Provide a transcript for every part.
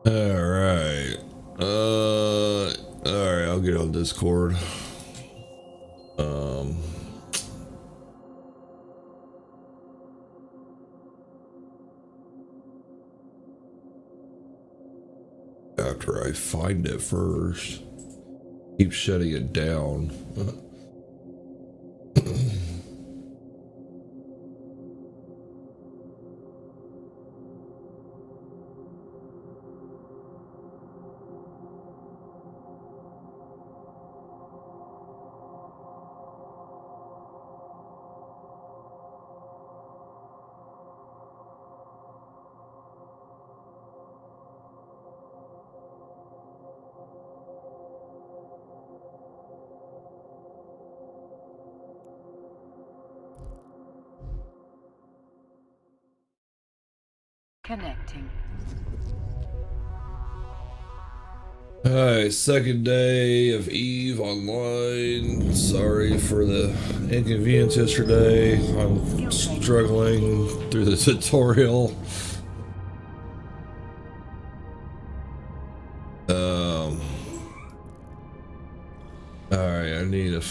Alright. Alright, I'll get on Discord. Um After I find it first. Keep shutting it down. Connecting. Alright, second day of Eve online. Sorry for the inconvenience yesterday. I'm struggling through the tutorial. Alright, I need a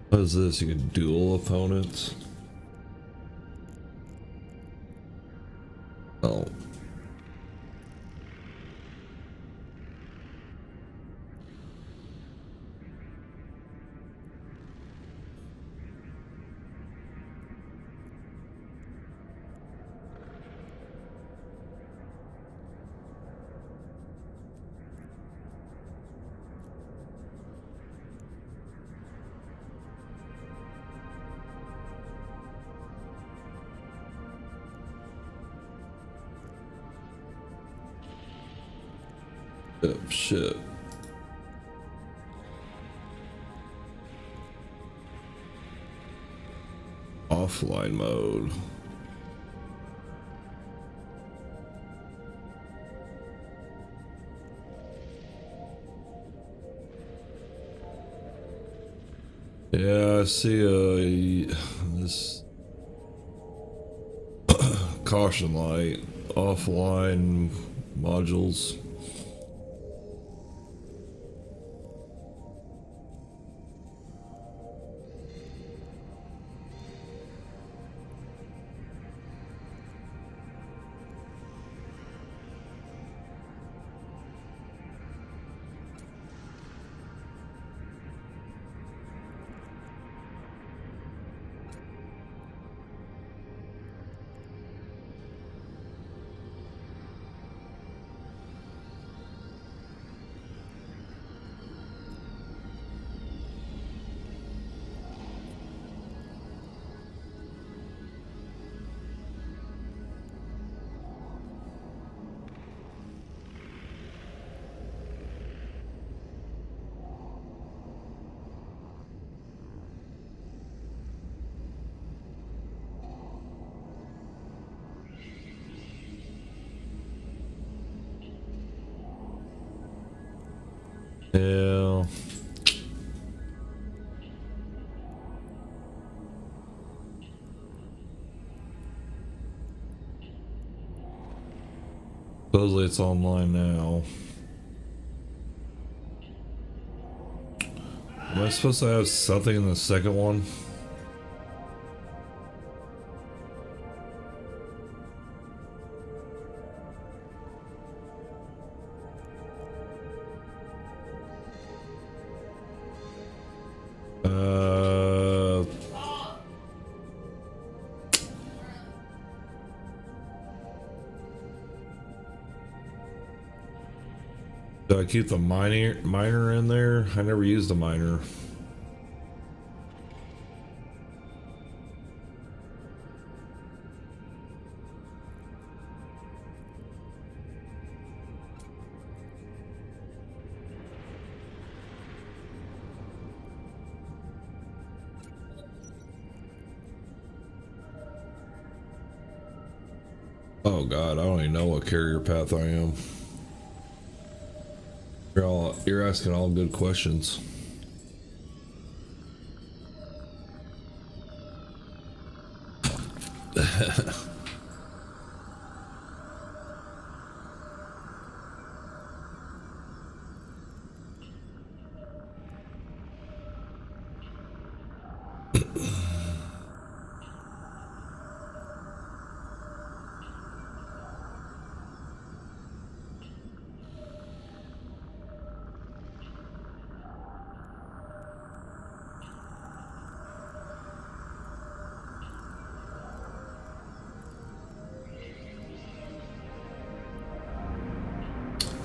what is this? You can duel opponents? Oh. Oh, shit. Offline mode. Yeah, I see this caution light, offline modules. Yeah. Supposedly it's online now. Am I supposed to have something in the second one? Do I keep the miner in there? I never used a miner. Oh god, I don't even know what carrier path I am. You're asking all good questions.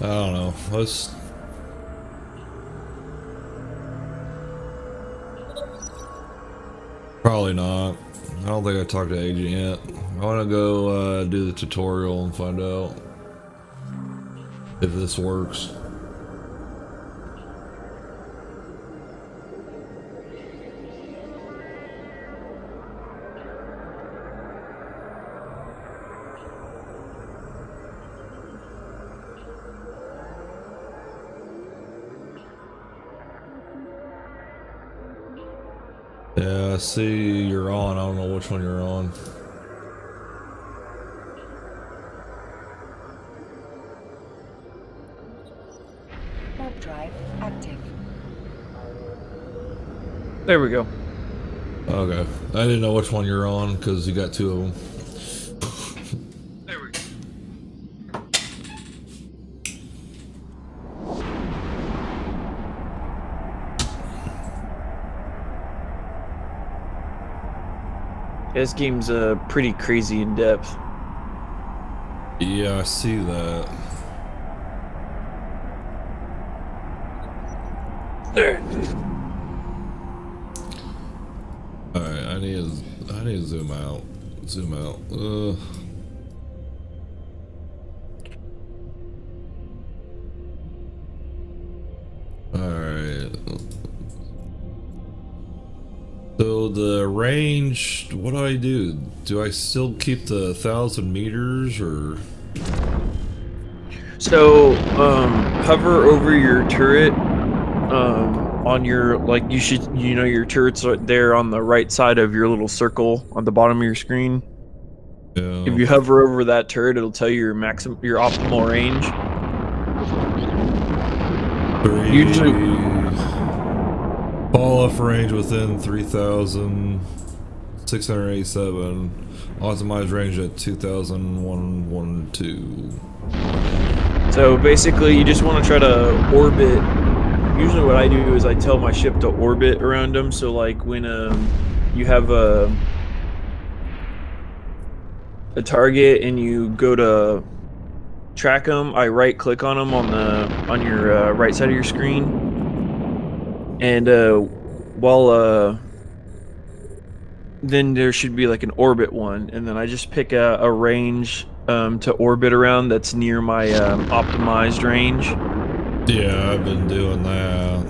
I don't know. Let's. Probably not. I don't think I talked to Agent yet. I want to go do the tutorial and find out if this works. Yeah, I see you're on. I don't know which one you're on. Warp drive active. There we go. Okay. I didn't know which one you're on because you got two of them. There we go. This game's pretty crazy in depth. Yeah, I see that. There. Alright, I need to zoom out. Zoom out. Alright. So the range, what do I do? Do I still keep the 1,000 meters or? So, hover over your turret, on your, like, you should, you know, your turret's right there on the right side of your little circle on the bottom of your screen. Yeah. If you hover over that turret, it'll tell you your optimal range. Usually, fall off range within 3,687. Optimized range at 2,112. so basically, you just want to try to orbit. Usually what I do is I tell my ship to orbit around them. So like when you have a target and you go to track them, I right click on them on your right side of your screen, and then there should be like an orbit one, and then I just pick a range to orbit around that's near my optimized range. Yeah, I've been doing that.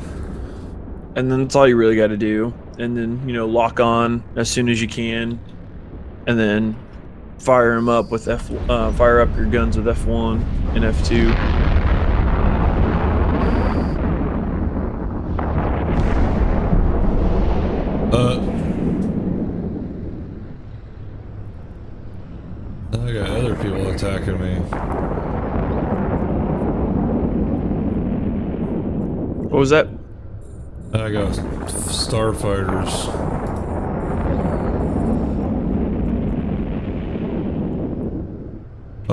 And then that's all you really got to do. And then, you know, lock on as soon as you can, and then fire them up with fire up your guns with F1 and F2. I got other people attacking me. What was that? I got starfighters.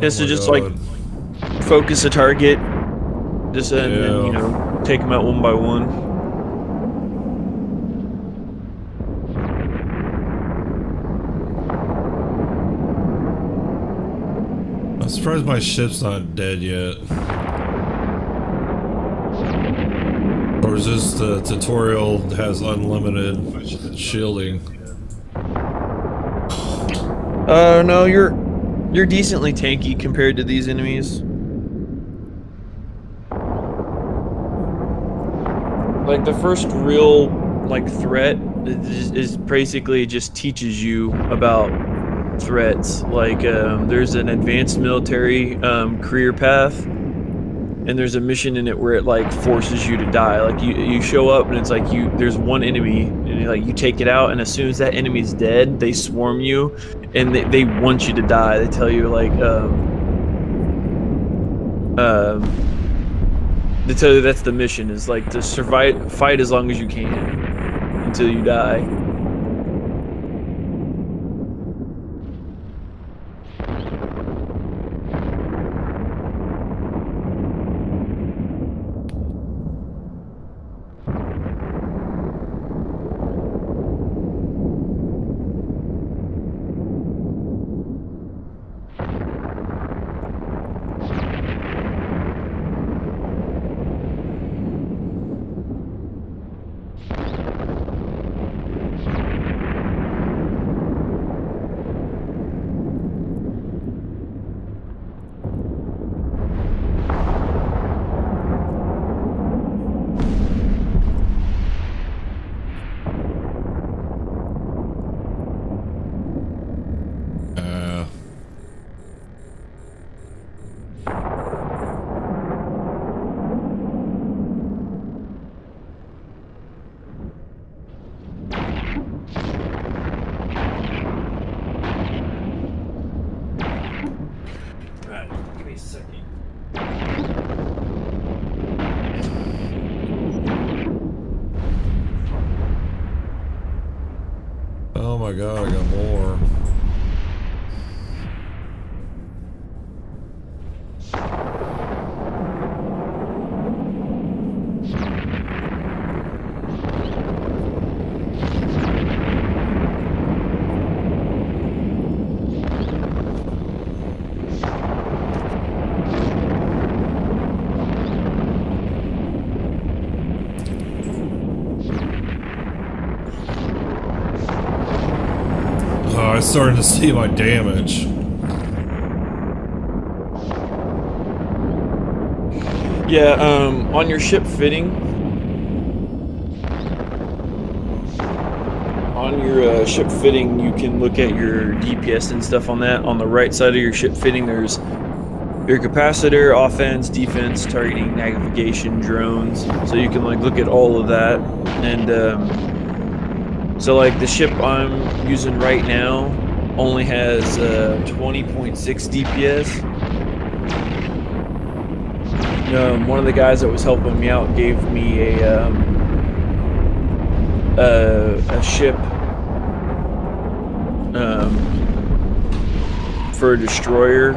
Yeah, so just like focus a target, just and then, you know, take them out one by one. I'm surprised my ship's not dead yet. Or is this the tutorial that has unlimited shielding? No, you're decently tanky compared to these enemies. Like the first real like threat is basically just teaches you about threats. Like there's an advanced military career path, and there's a mission in it where it like forces you to die. Like you show up and it's like there's one enemy and like you take it out, and as soon as that enemy's dead, they swarm you, and they want you to die. They tell you like they tell you that's the mission, is like to fight as long as you can until you die. Give me a second. Oh my god, I got more. I'm starting to see my damage. Yeah, on your ship fitting, you can look at your DPS and stuff on that. On the right side of your ship fitting, there's your capacitor, offense, defense, targeting, navigation, drones. So you can like look at all of that. And so like the ship I'm using right now only has 20.6 DPS. One of the guys that was helping me out gave me a ship for a destroyer.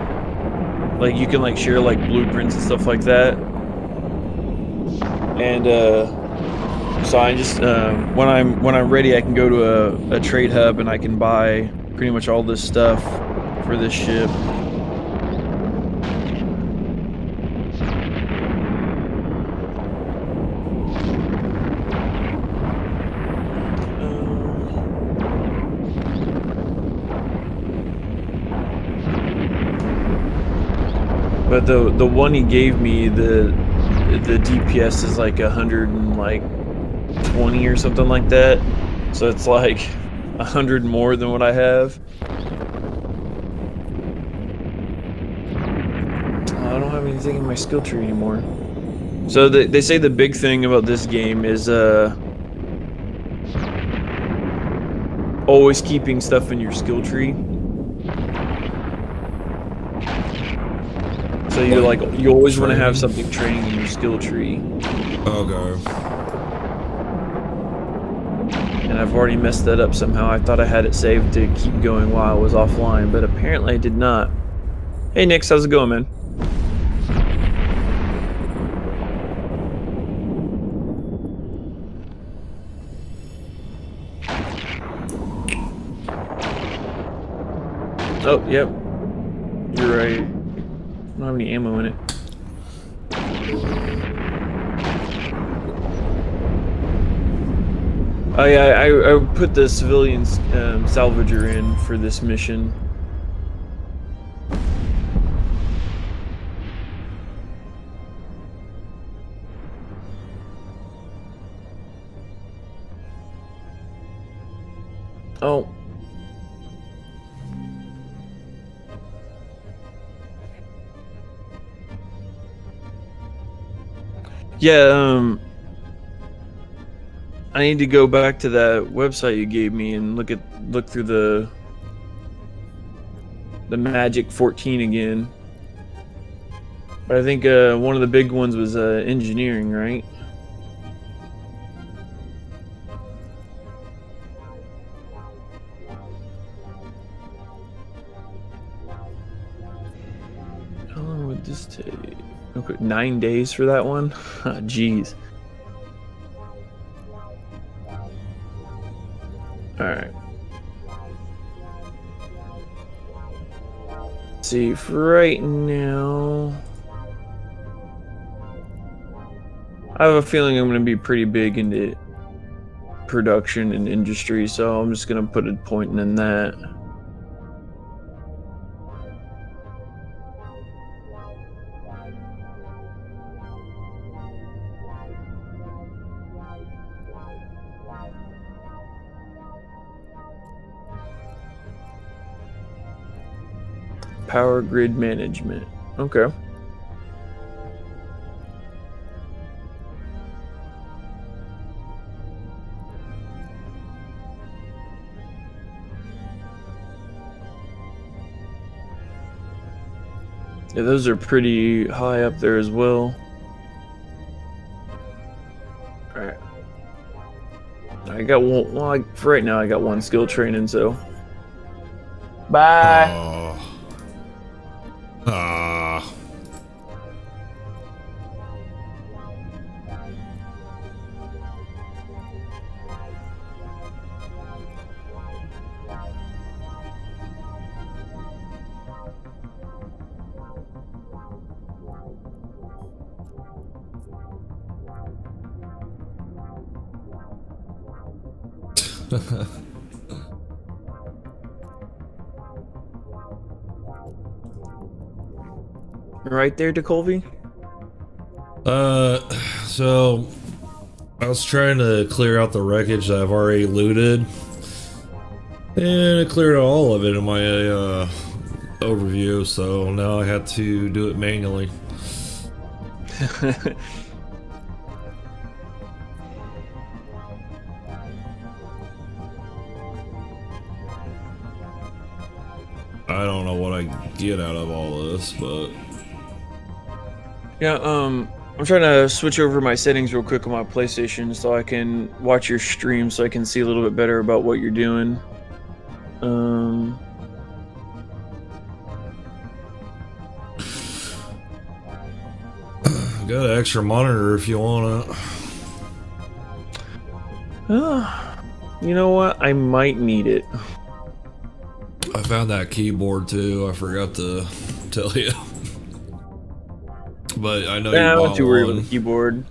Like you can like share like blueprints and stuff like that. And so I just when I'm ready, I can go to a trade hub and I can buy pretty much all this stuff for this ship. But the one he gave me, the DPS is like 120 or something like that. So it's like 100 more than what I have. I don't have anything in my skill tree anymore. So they say the big thing about this game is always keeping stuff in your skill tree. So you always want to have something training in your skill tree. Okay. And I've already messed that up somehow. I thought I had it saved to keep going while I was offline, but apparently I did not. Hey Nix, how's it going, man? Oh, yep. You're right. I don't have any ammo in it. Oh yeah, I put the civilian salvager in for this mission. Oh. Yeah, I need to go back to that website you gave me and look through the Magic 14 again. But I think one of the big ones was engineering, right? How long would this take? Okay, 9 days for that one? Jeez. Alright. See, for right now, I have a feeling I'm going to be pretty big into production and industry, so I'm just going to put a point in that. Power grid management. Okay. Yeah, those are pretty high up there as well. Alright. I got one. Well, for right now, I got one skill training, so. Bye. Right there, DeColvey? So I was trying to clear out the wreckage that I've already looted, and I cleared all of it in my overview, so now I had to do it manually. I don't know what I get out of all this, but yeah, I'm trying to switch over my settings real quick on my PlayStation so I can watch your stream so I can see a little bit better about what you're doing. got an extra monitor if you want it. You know what? I might need it. I found that keyboard too. I forgot to tell you. But I know you I'm bought not too worried one. about the keyboard.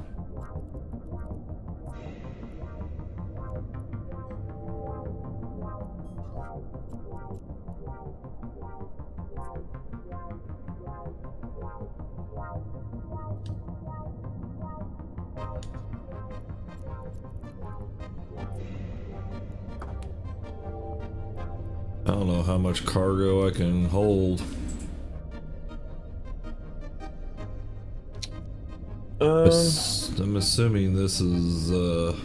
I don't know how much cargo I can hold. I'm assuming this is the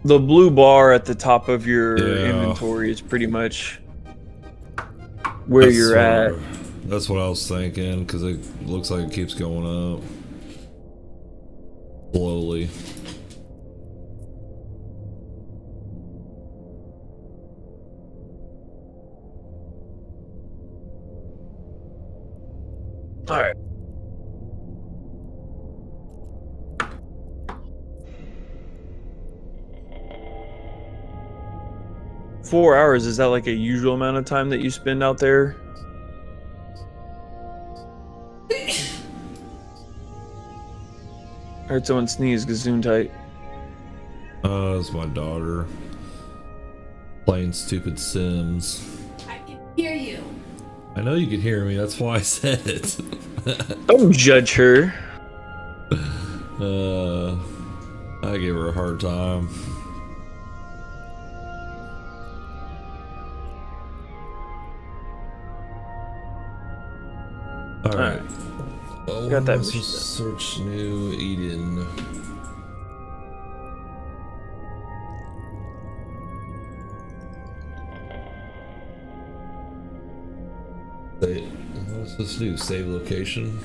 blue bar at the top of your Yeah. inventory is pretty much where you're at. That's what I was thinking, because it looks like it keeps going up slowly. All right. $4 is that like a usual amount of time that you spend out there? I heard someone sneeze. Gazoon tight. It's my daughter playing stupid Sims. I can hear you. I know you can hear me. That's why I said it. Don't judge her. I gave her a hard time. All right. Oh, Got that let's mission just search New Eden. What's this do? Save location?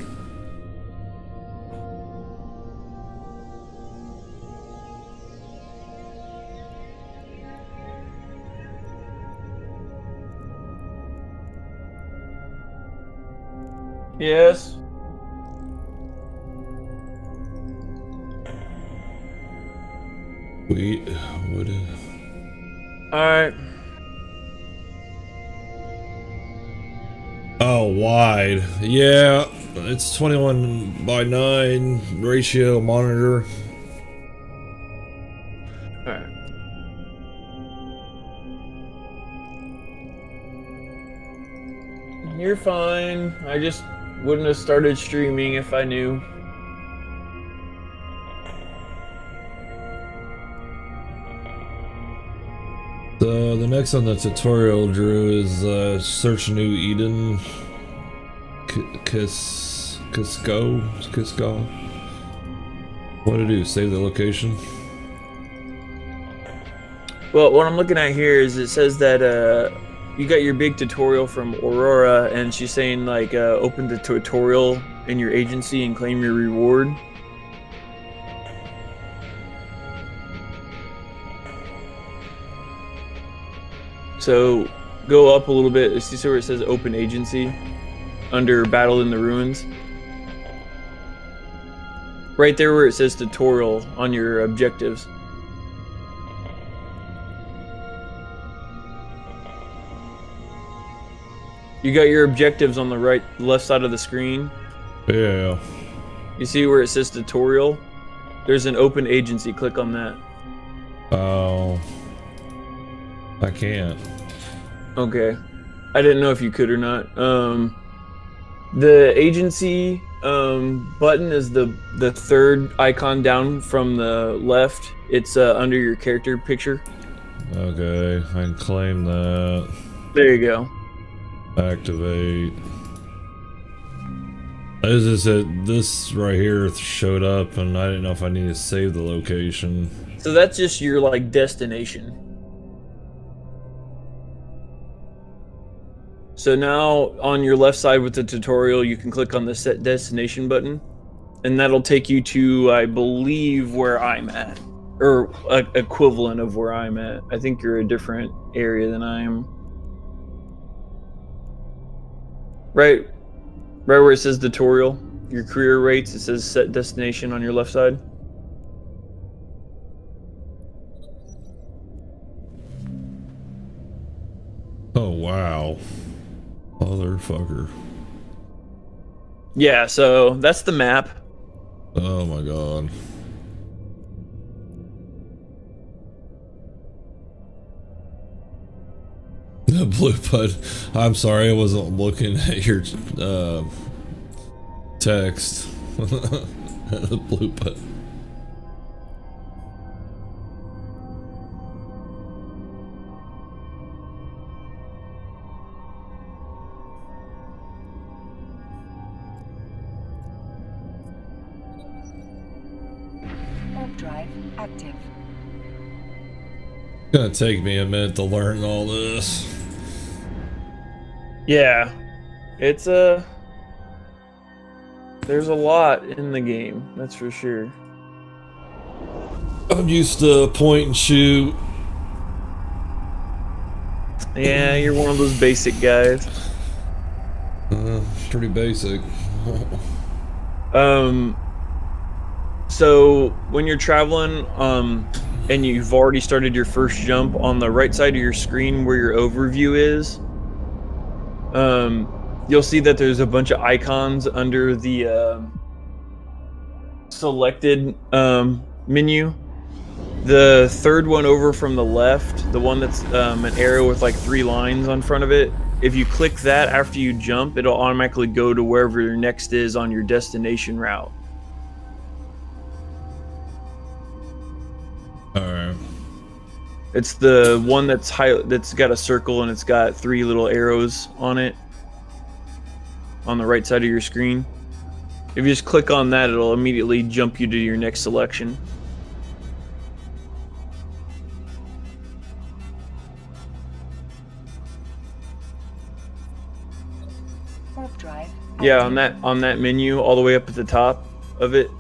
Yes. Wait, what? All right. Oh, wide. Yeah, it's 21:9 ratio monitor. All right. You're fine. I just wouldn't have started streaming if I knew. So the next on the tutorial, Drew, is search New Eden. Kisco. What to do? Save the location. Well, what I'm looking at here is it says that you got your big tutorial from Aurora, and she's saying like open the tutorial in your agency and claim your reward. So go up a little bit. See where it says open agency under battle in the ruins. Right there where it says tutorial on your objectives. You got your objectives on the left side of the screen. Yeah. You see where it says tutorial? There's an open agency. Click on that. Oh. I can't. Okay. I didn't know if you could or not. The agency button is the third icon down from the left. It's under your character picture. Okay, I can claim that. There you go. Activate. As I said, this right here showed up, and I didn't know if I need to save the location. So that's just your like destination. So now on your left side with the tutorial, you can click on the set destination button, and that'll take you to, I believe, where I'm at, or equivalent of where I'm at. I think you're a different area than I am. Right where it says tutorial, your career rates, it says set destination on your left side. Oh, wow. Motherfucker. Yeah, so that's the map. Oh my god. The blue button. I'm sorry, I wasn't looking at your text. The blue button. Drive active. It's gonna take me a minute to learn all this. Yeah, it's there's a lot in the game, that's for sure. I'm used to point and shoot. Yeah, you're one of those basic guys. Pretty basic. So when you're traveling, and you've already started your first jump, on the right side of your screen where your overview is, you'll see that there's a bunch of icons under the selected menu. The third one over from the left, the one that's an arrow with like 3 lines on front of it, if you click that after you jump, it'll automatically go to wherever your next is on your destination route. Alright. It's the one that's that's got a circle and it's got 3 little arrows on it on the right side of your screen. If you just click on that, it'll immediately jump you to your next selection. Warp drive. Yeah, active. on that menu, all the way up at the top of it,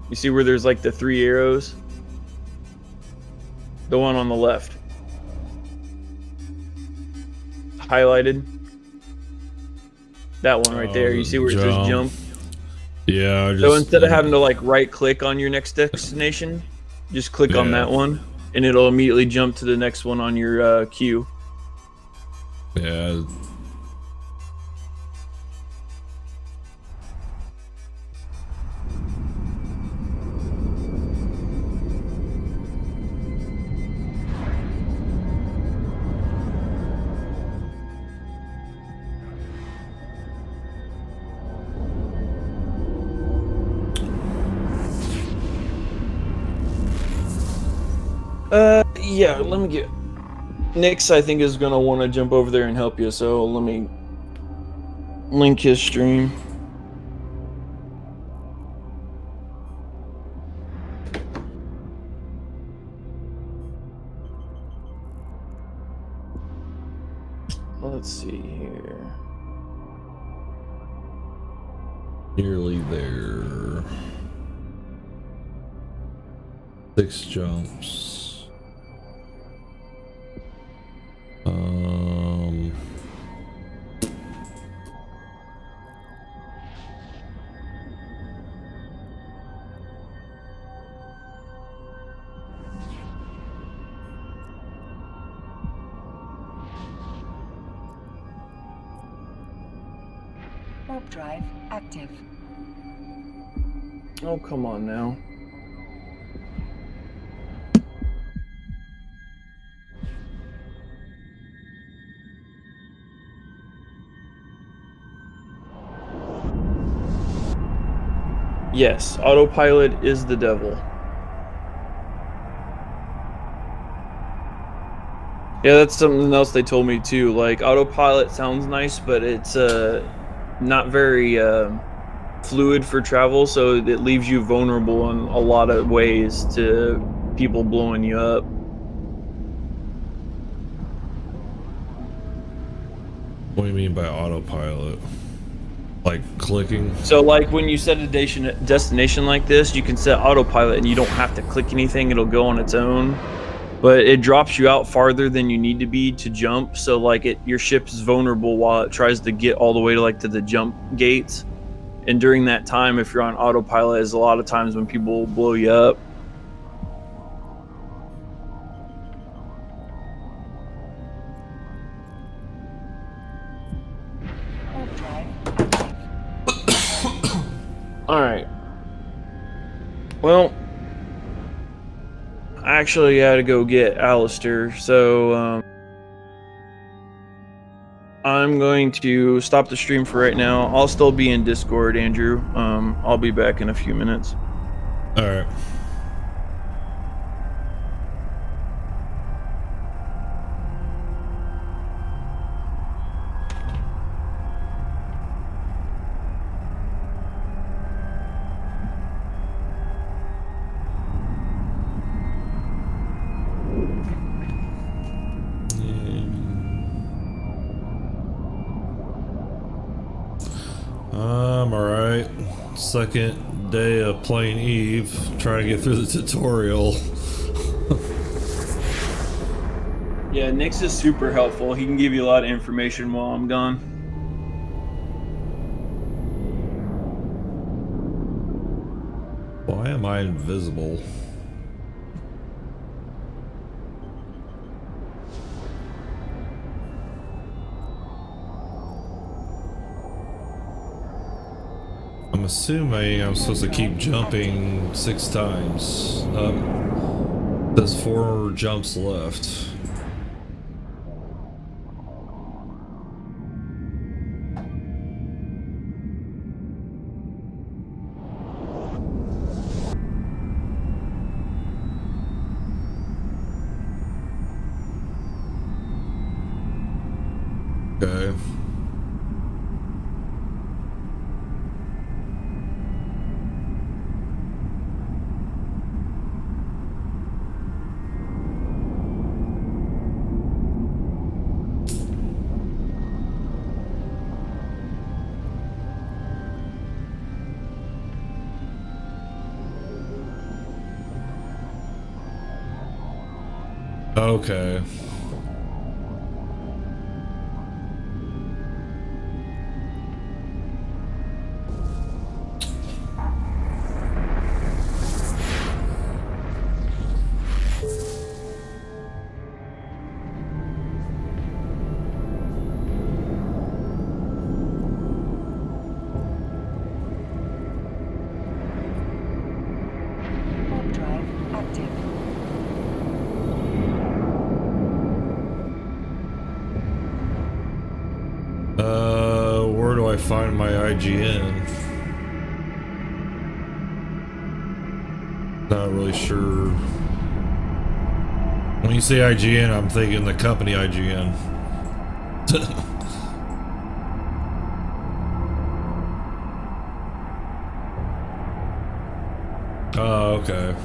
you see where there's like the 3 arrows? The one on the left. Highlighted. That one right there. You see where it says jump? Yeah, I just, So instead of having to like right click on your next destination, just click on that one and it'll immediately jump to the next one on your queue. Yeah. Yeah, let me get... Nix, I think, is going to want to jump over there and help you, so let me link his stream. Let's see here. Nearly there. 6 jumps. Warp drive active. Oh, come on now. Yes, autopilot is the devil. Yeah, that's something else they told me too. Like, autopilot sounds nice, but it's not very fluid for travel, so it leaves you vulnerable in a lot of ways to people blowing you up. What do you mean by autopilot? Like clicking? So like when you set a destination like this, you can set autopilot and you don't have to click anything, it'll go on its own. But it drops you out farther than you need to be to jump, so like your ship is vulnerable while it tries to get all the way to like to the jump gates. And during that time, if you're on autopilot, is a lot of times when people blow you up. Warp drive active. All right. Well, I actually had to go get Alistair, so I'm going to stop the stream for right now. I'll still be in Discord, Andrew. I'll be back in a few minutes. All right. I'm alright. Second day of playing Eve, trying to get through the tutorial. Yeah, Nix is super helpful. He can give you a lot of information while I'm gone. Why am I invisible? I'm assuming I'm supposed to keep jumping 6 times. There's 4 jumps left. Okay. Okay. Warp drive active. Where do I find my IGN? Not really sure. When you say IGN, I'm thinking the company IGN. Oh, okay.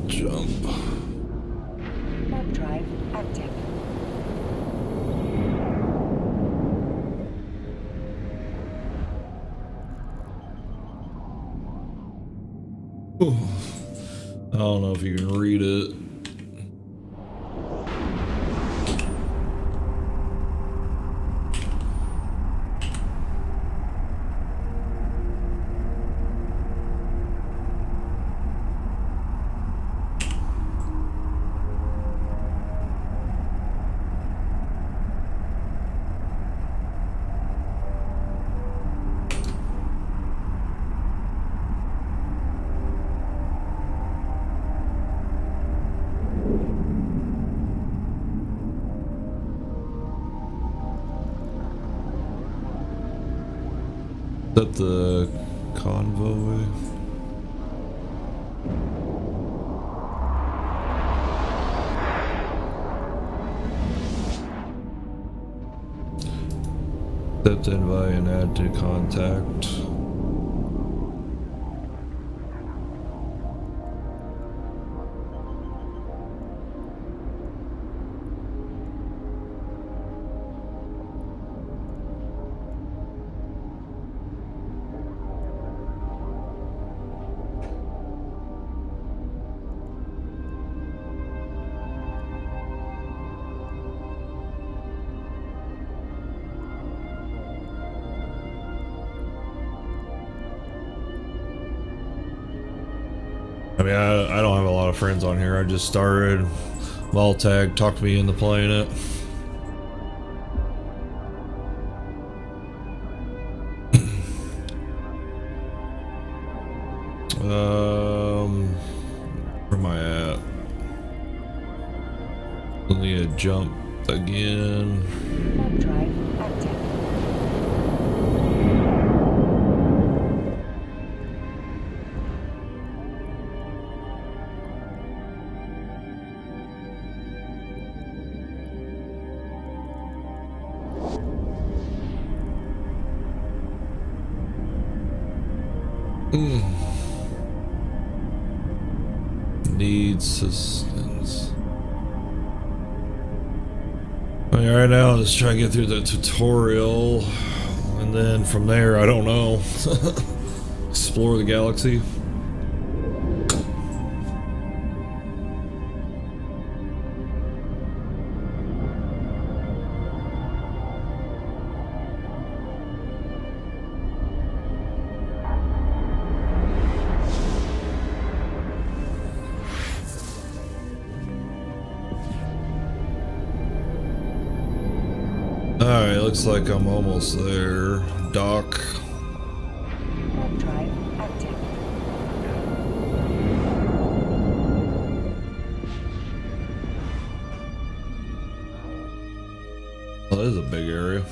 Jump. Warp drive active. I don't know if you can read it. Is that the convoy? Accept invite and add to contact. I mean, I don't have a lot of friends on here. I just started. Vol tag talked me into playing it. Where am I at? Let me jump again. Warp drive active. Needs assistance. I mean, right now, let's try to get through the tutorial, and then from there, I don't know. Explore the galaxy. Alright, looks like I'm almost there. Dock. Warp drive active. Oh, that is a big area.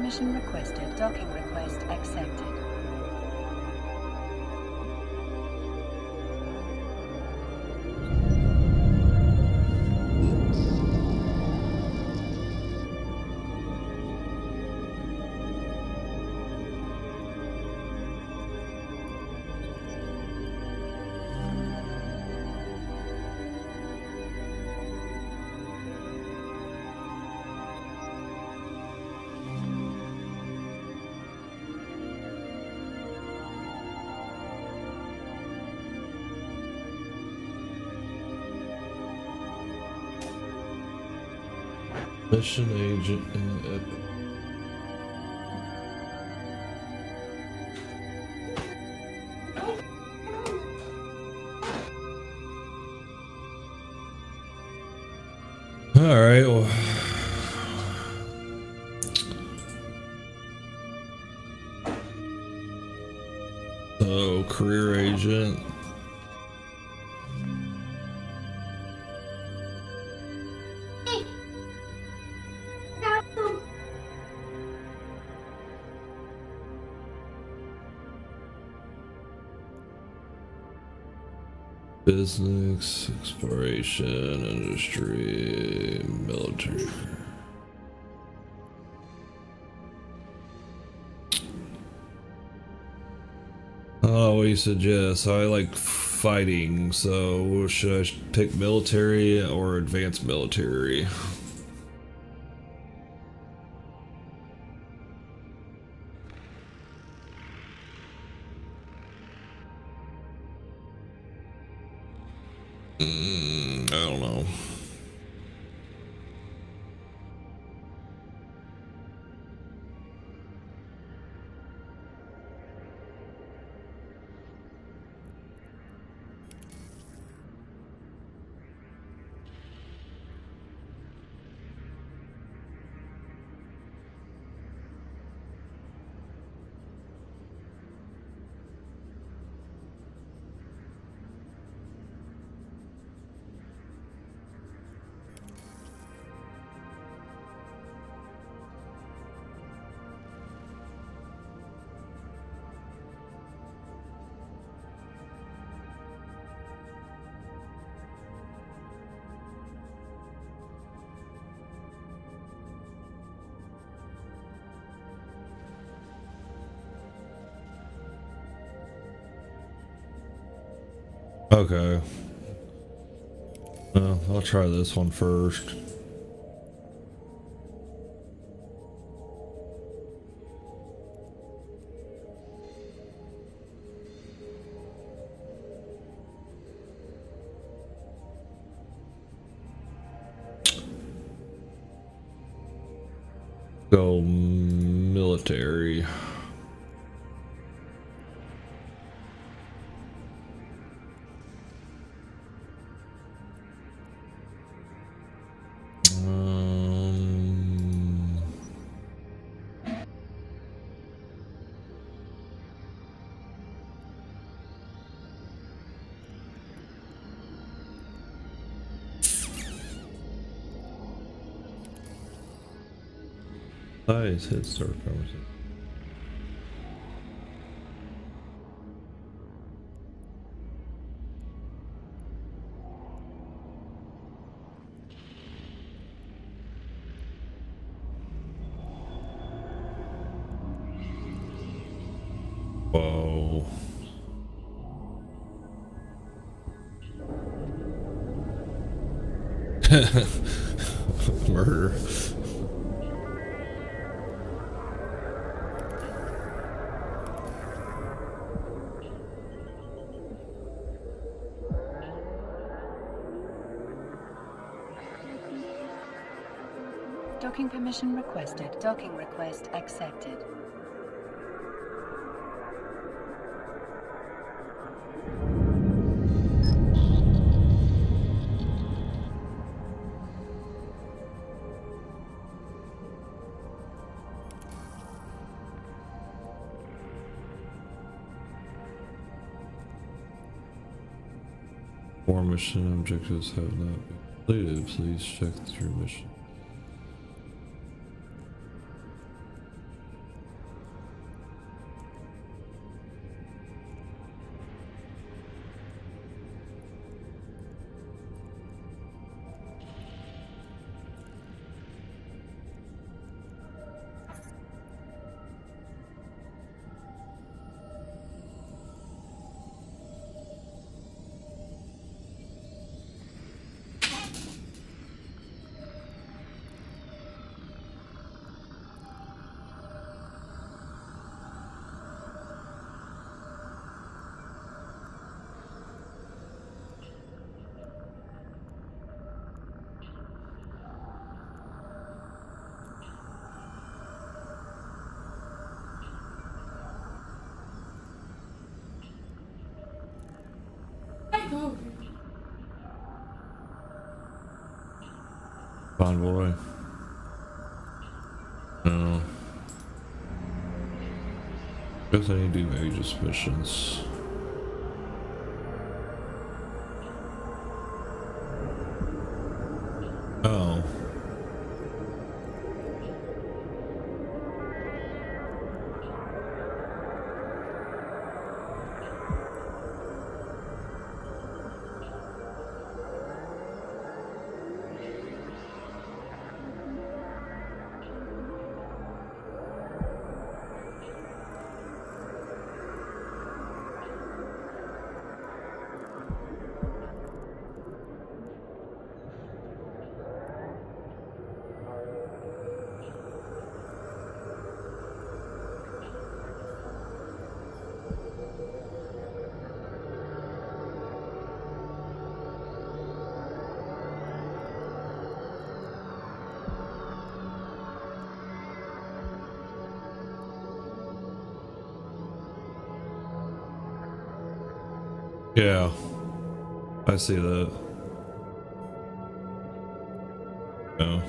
permission requested. Docking request accepted. Mission agent and all right. Well, so career agent. Business, exploration, industry, military. Oh, what do you suggest? I like fighting, so should I pick military or advanced military? I don't know. Okay. I'll try this one first. Go military. Nice head start conversation. Whoa. Murder. Docking permission requested. Docking request accepted. More mission objectives have not been completed. Please check through mission. Convoy. No. Guess I need to do Aegis missions. Oh. Yeah, I see that. No.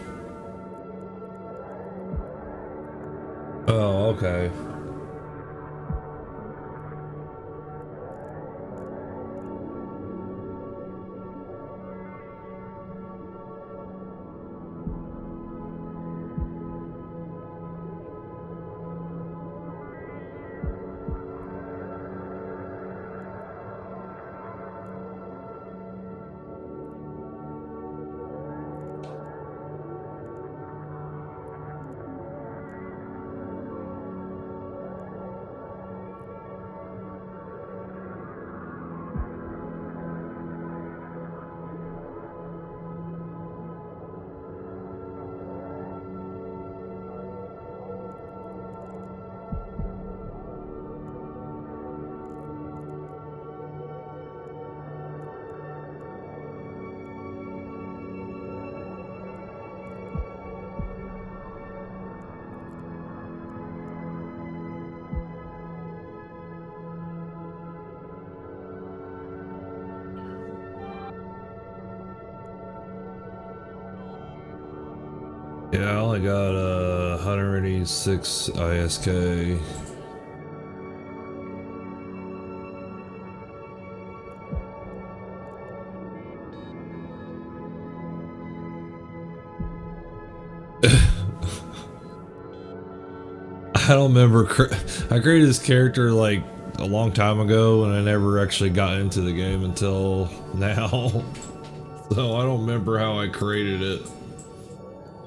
Oh, okay. Yeah, I only got 186 ISK. I don't remember. I created this character like a long time ago, and I never actually got into the game until now. So I don't remember how I created it.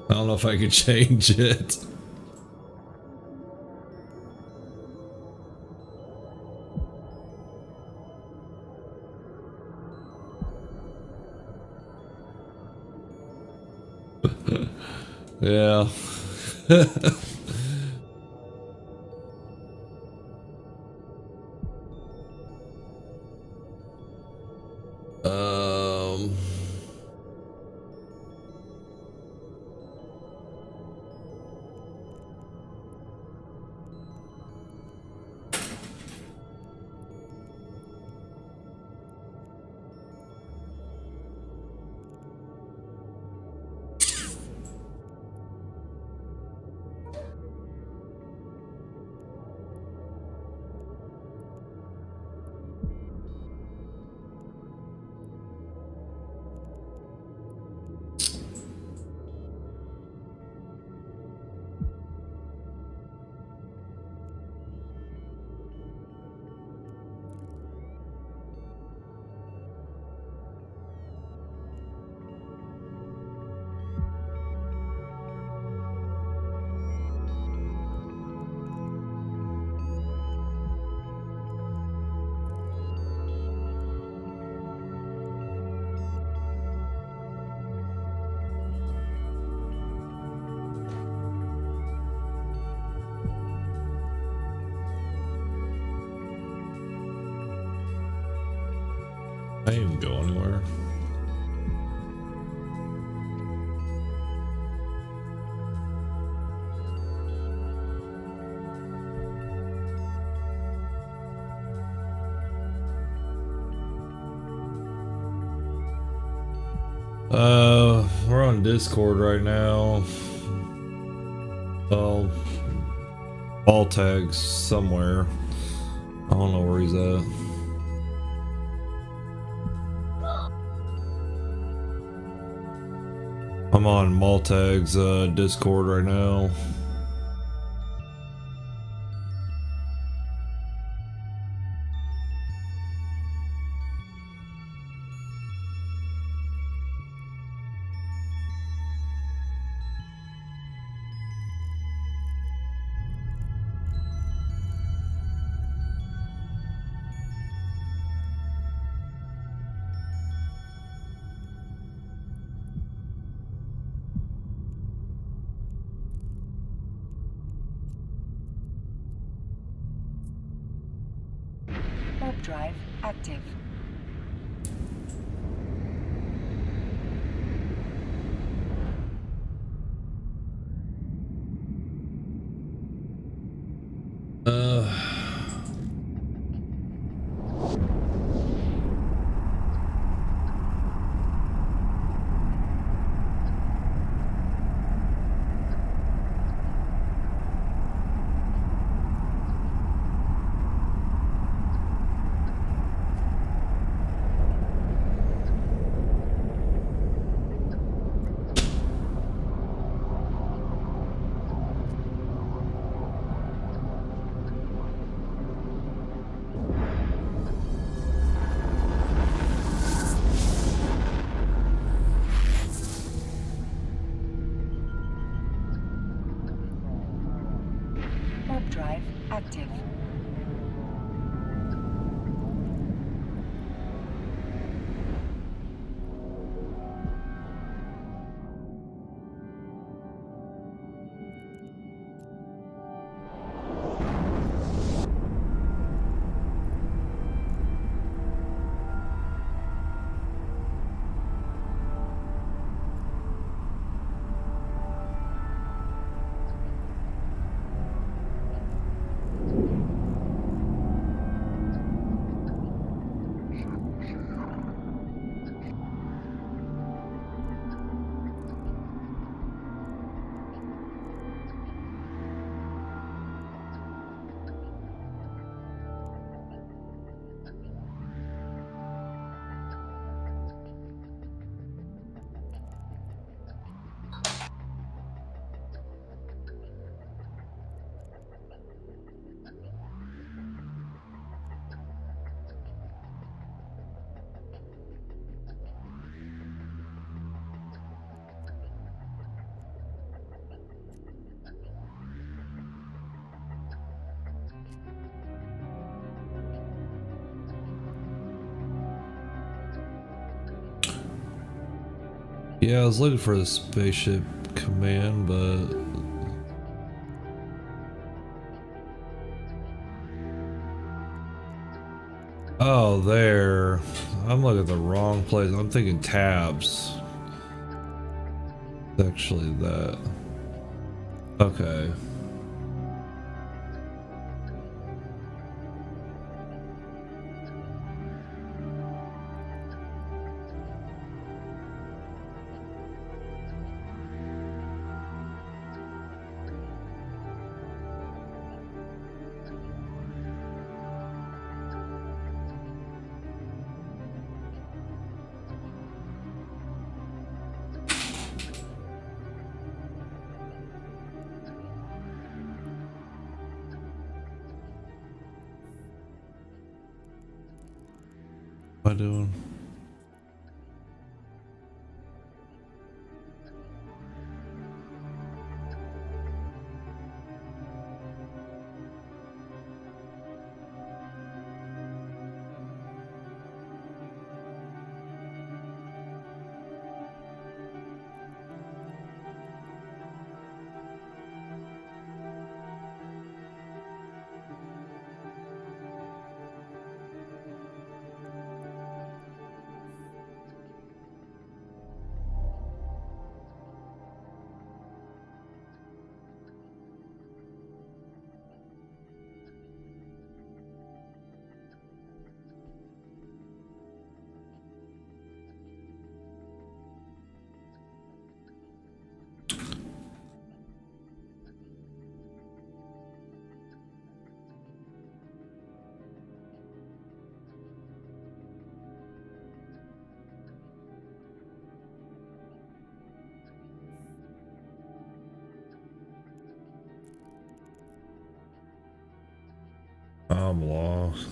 I don't know if I could change it. Yeah. um. I didn't even go anywhere. we're on Discord right now. Well, ball tags somewhere. I don't know where he's at. I'm on Maltag's Discord right now. Warp drive active. Uh, Warp drive active. yeah, I was looking for the spaceship command, but oh, there. I'm looking at the wrong place. I'm thinking tabs. It's actually that. Okay. What am I doing? I'm lost.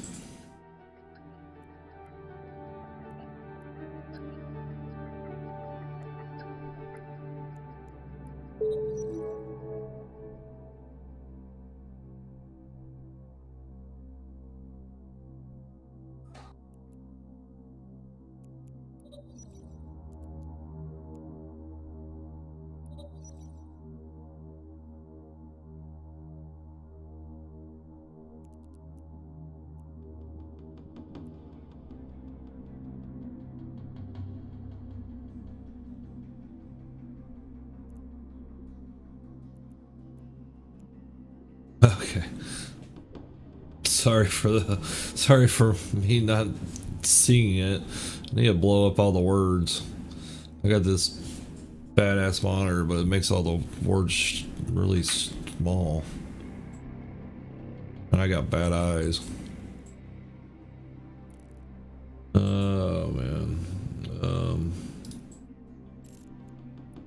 Okay. Sorry for me not seeing it. I need to blow up all the words. I got this badass monitor, but it makes all the words really small. And I got bad eyes. Oh man.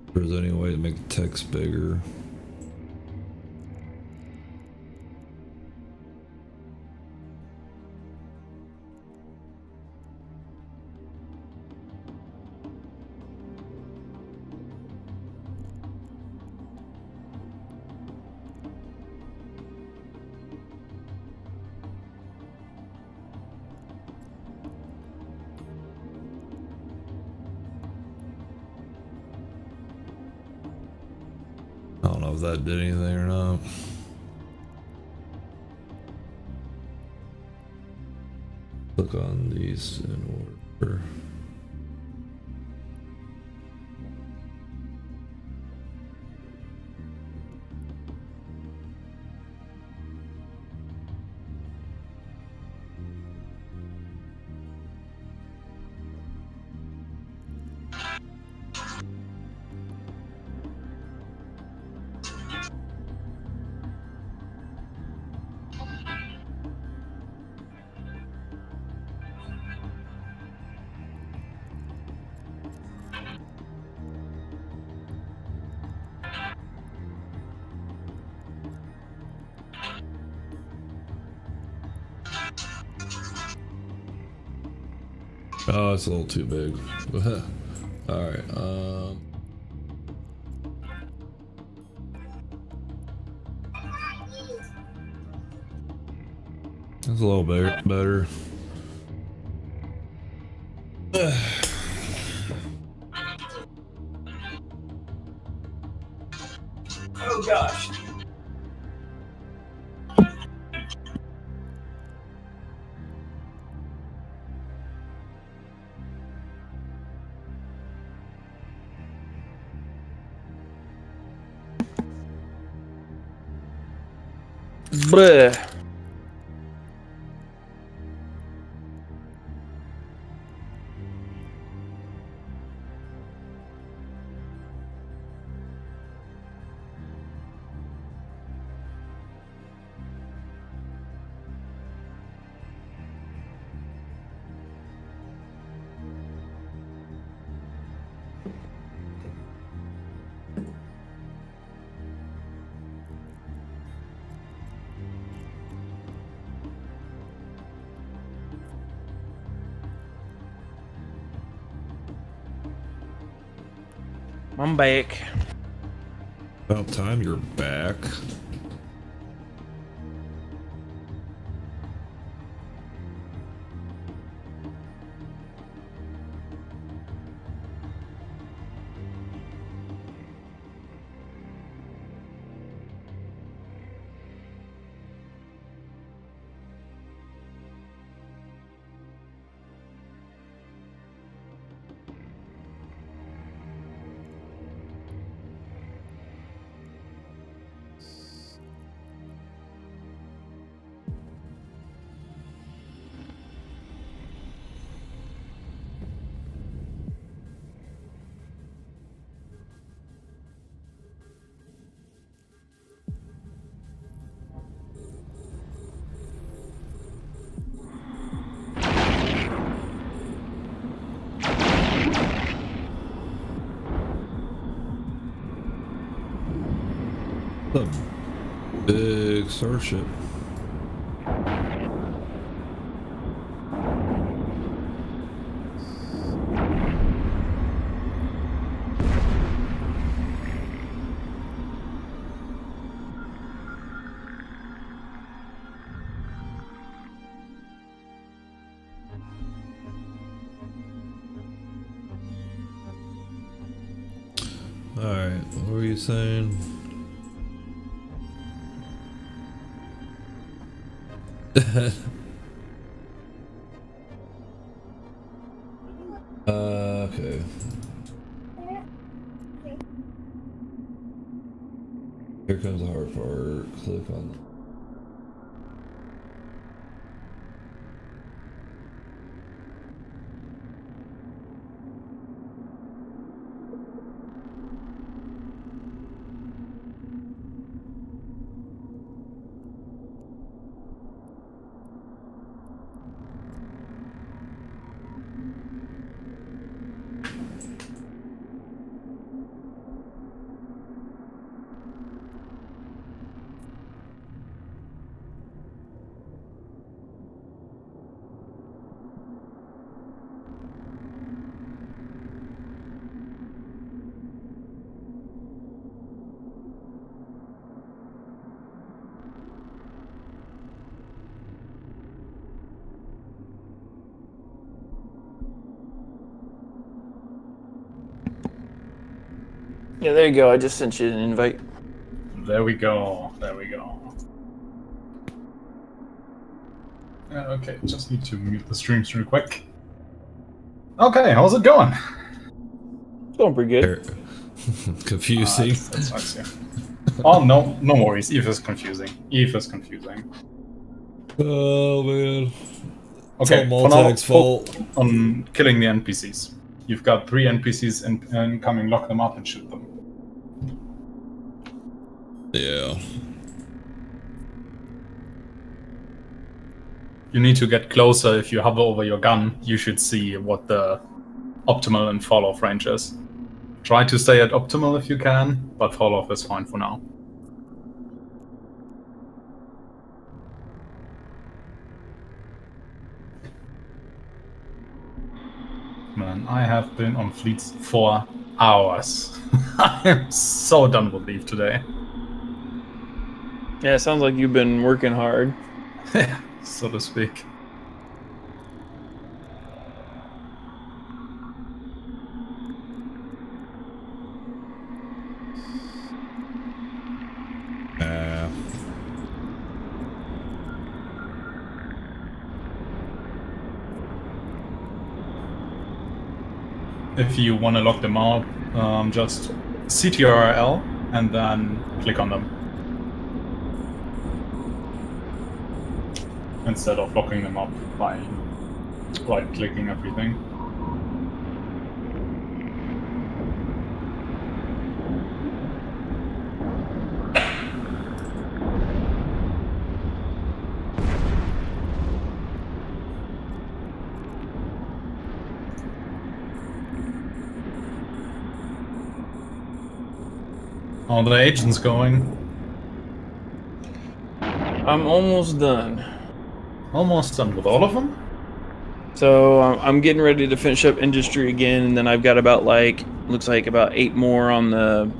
If there's any way to make the text bigger. I don't know if that did anything or not. Click on these in order. Oh, it's a little too big. Alright, that's a little bit better. Oh gosh. Bruh. I'm back. About time you're back. A big starship. what were you saying? Okay. Here comes the hard part. Click on. Yeah, there you go. I just sent you an invite. There we go. There we go. Okay, just need to mute the streams real quick. Okay, how's it going? It's going pretty good. Confusing. That sucks, yeah. Oh, no worries. Eve is confusing. Oh man. Okay, it's all Maltag's fault. focus on killing the NPCs. You've got 3 NPCs incoming, lock them up and shoot them. Yeah. You need to get closer. If you hover over your gun, you should see what the optimal and fall-off range is. Try to stay at optimal if you can, but fall-off is fine for now. Man, I have been on fleets for hours. I am so done with Leave today. Yeah, it sounds like you've been working hard. So to speak. If you want to lock them out, just CTRL and then click on them. Instead of locking them up by right-clicking everything. How are the agents going? I'm almost done. Almost done with all of them? So I'm getting ready to finish up industry again, and then I've got about looks like about 8 more on the,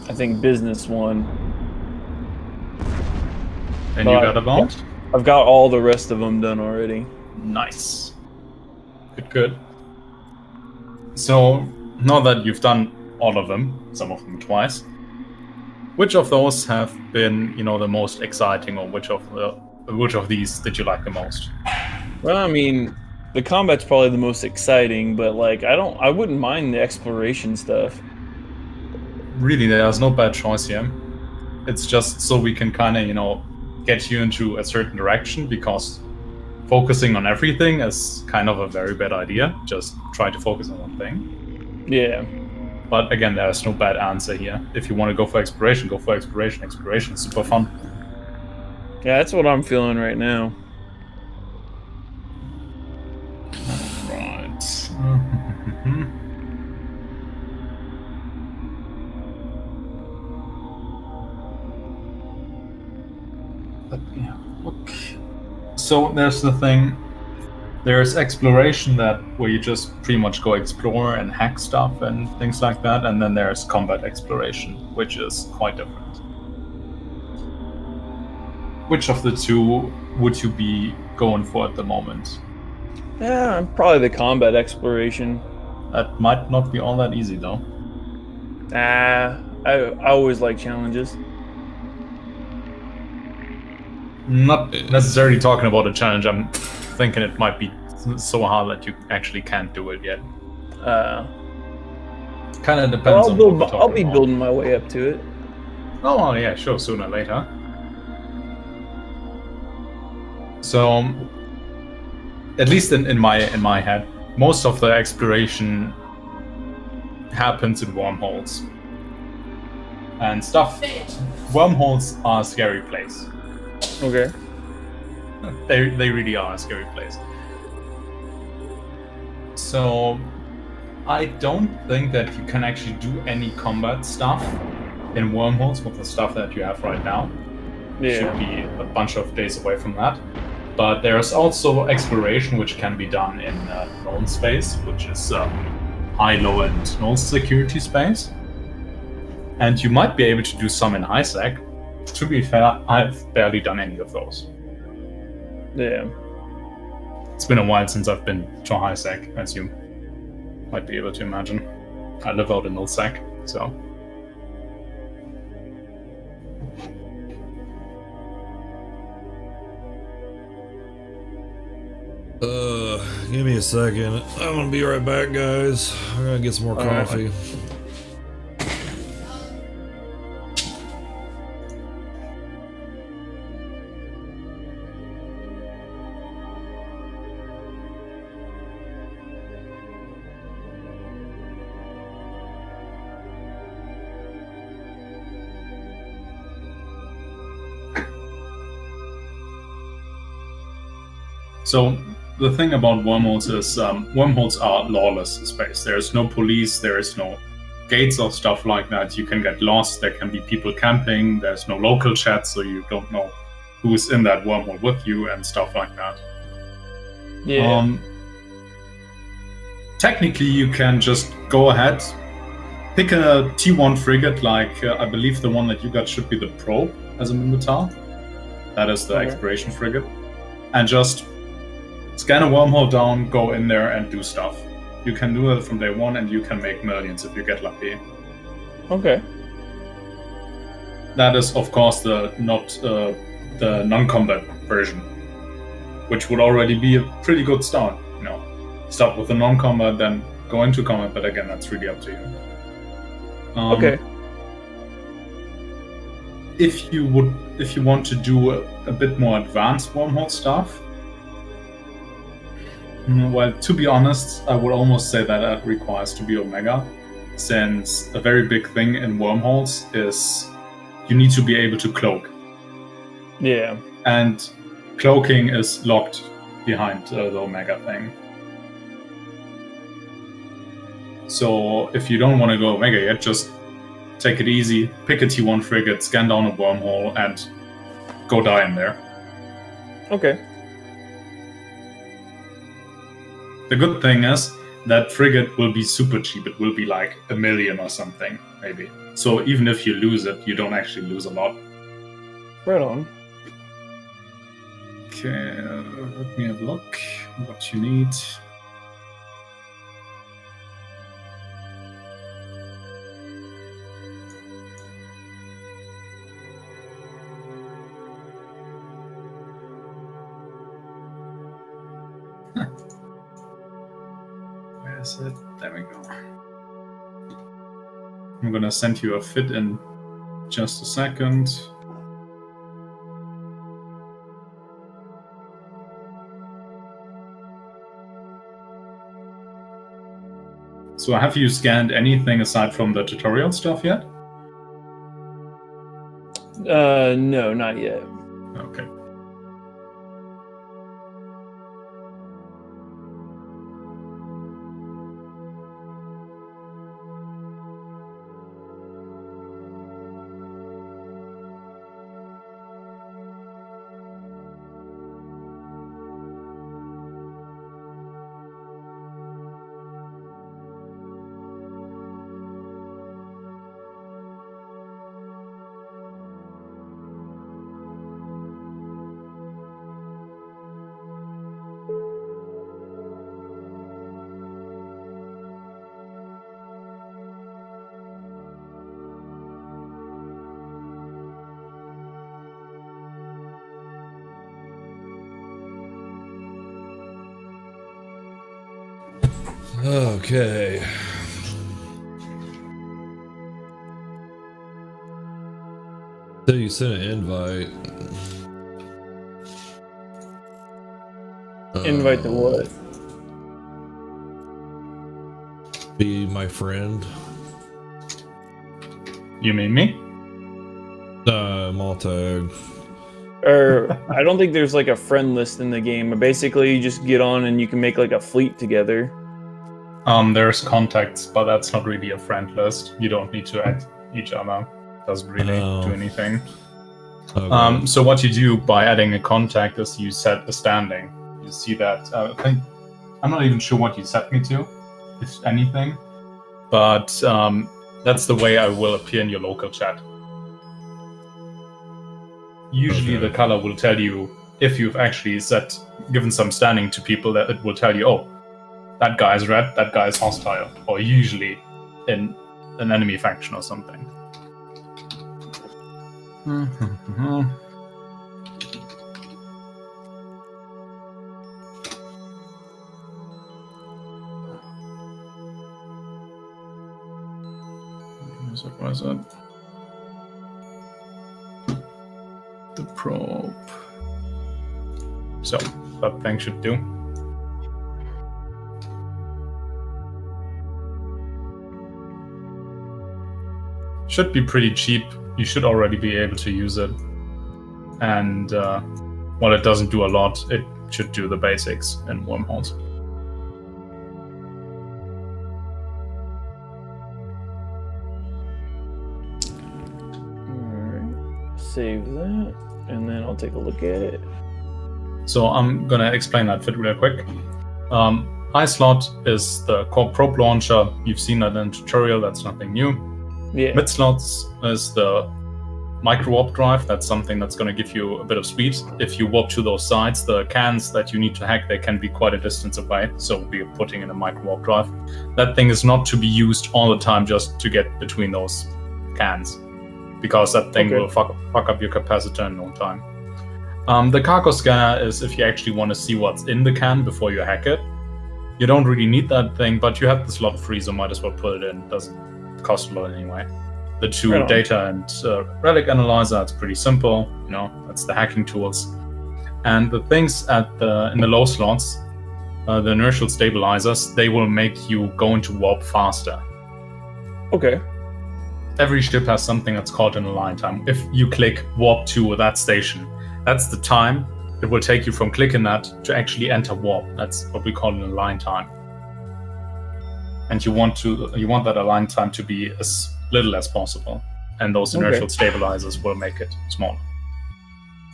I think, business one. And you got about? I've got all the rest of them done already. Nice. Good. So, now that you've done all of them, some of them twice, which of those have been, the most exciting, or which of these did you like the most? Well, I mean, the combat's probably the most exciting, but I wouldn't mind the exploration stuff. Really, there's no bad choice here. It's just so we can kind of, get you into a certain direction, because focusing on everything is kind of a very bad idea. Just try to focus on one thing. Yeah. But again, there's no bad answer here. If you want to go for exploration, go for exploration. Exploration is super fun. Yeah, that's what I'm feeling right now. Right. Okay. So there's the thing. There's exploration where you just pretty much go explore and hack stuff and things like that, and then there's combat exploration, which is quite different. Which of the two would you be going for at the moment? Yeah, probably the combat exploration. That might not be all that easy, though. I always like challenges. Not necessarily talking about a challenge. I'm thinking it might be so hard that you actually can't do it yet. Kind of depends on what we're talking I'll be about. building my way up to it. Oh, well, yeah, sure, sooner or later. So, at least in my head, most of the exploration happens in wormholes. And stuff. Wormholes are a scary place. Okay. They really are a scary place. So, I don't think that you can actually do any combat stuff in wormholes with the stuff that you have right now. Yeah. Should be a bunch of days away from that. But there's also exploration which can be done in null space, which is high, low, and null security space. And you might be able to do some in high sec. To be fair, I've barely done any of those. Yeah. It's been a while since I've been to high sec, as you might be able to imagine. I live out in null sec, so. Give me a second. I'm gonna be right back, guys. I'm gonna get some more coffee. So the thing about wormholes is wormholes are lawless space. There is no police, there is no gates or stuff like that. You can get lost, there can be people camping, there's no local chat, so you don't know who's in that wormhole with you and stuff like that. Yeah. Technically, you can just go ahead, pick a T1 frigate, like I believe the one that you got should be the Probe as a Minotaur. That is the exploration frigate. And just scan a wormhole down, go in there and do stuff. You can do it from day one and you can make millions if you get lucky. Okay. That is, of course, the non-combat version, which would already be a pretty good start. You know, start with the non-combat, then go into combat. But again, that's really up to you. Okay. If you want to do a bit more advanced wormhole stuff, well, to be honest, I would almost say that it requires to be Omega, since a very big thing in wormholes is you need to be able to cloak. Yeah. And cloaking is locked behind the Omega thing. So if you don't want to go Omega yet, just take it easy, pick a T1 frigate, scan down a wormhole, and go die in there. Okay. The good thing is that frigate will be super cheap. It will be like $1 million or something, maybe. So even if you lose it, you don't actually lose a lot. Right on. Okay, let me have a look. What you need. Where is it? There we go. I'm gonna send you a fit in just a second. So have you scanned anything aside from the tutorial stuff yet? No, not yet. Okay. Okay. So you sent an invite. Invite to what? Be my friend. You mean me? Maltag. Or I don't think there's like a friend list in the game. Basically, you just get on and you can make like a fleet together. There's contacts, but that's not really a friend list. You don't need to add each other. Doesn't really do anything. Okay. So what you do by adding a contact is you set a standing. You see that. I'm not even sure what you set me to, if anything, but that's the way I will appear in your local chat. Usually the color will tell you, if you've actually given some standing to people, that it will tell you, oh, that guy is red, that guy is hostile, or usually in an enemy faction or something. What is it? The probe. So, that thing should do. Should be pretty cheap. You should already be able to use it. And while it doesn't do a lot, it should do the basics in wormholes. Save that, and then I'll take a look at it. So I'm gonna explain that fit real quick. iSlot is the core probe launcher. You've seen that in the tutorial, that's nothing new. Yeah. Mid slots is the micro warp drive. That's something that's gonna give you a bit of speed. If you warp to those sides, the cans that you need to hack, they can be quite a distance away. So we're putting in a micro warp drive. That thing is not to be used all the time just to get between those cans, because that thing will fuck up your capacitor in no time. The cargo scanner is if you actually want to see what's in the can before you hack it. You don't really need that thing, but you have the slot free, so might as well put it in. It doesn't cost a lot anyway. The two data and relic analyzer, that's pretty simple. You know, that's the hacking tools. And the things in the low slots, the inertial stabilizers, they will make you go into warp faster. Okay. Every ship has something that's called an align time. If you click warp to that station, that's the time it will take you from clicking that to actually enter warp. That's what we call an align time. And you want that align time to be as little as possible. And those inertial stabilizers will make it smaller.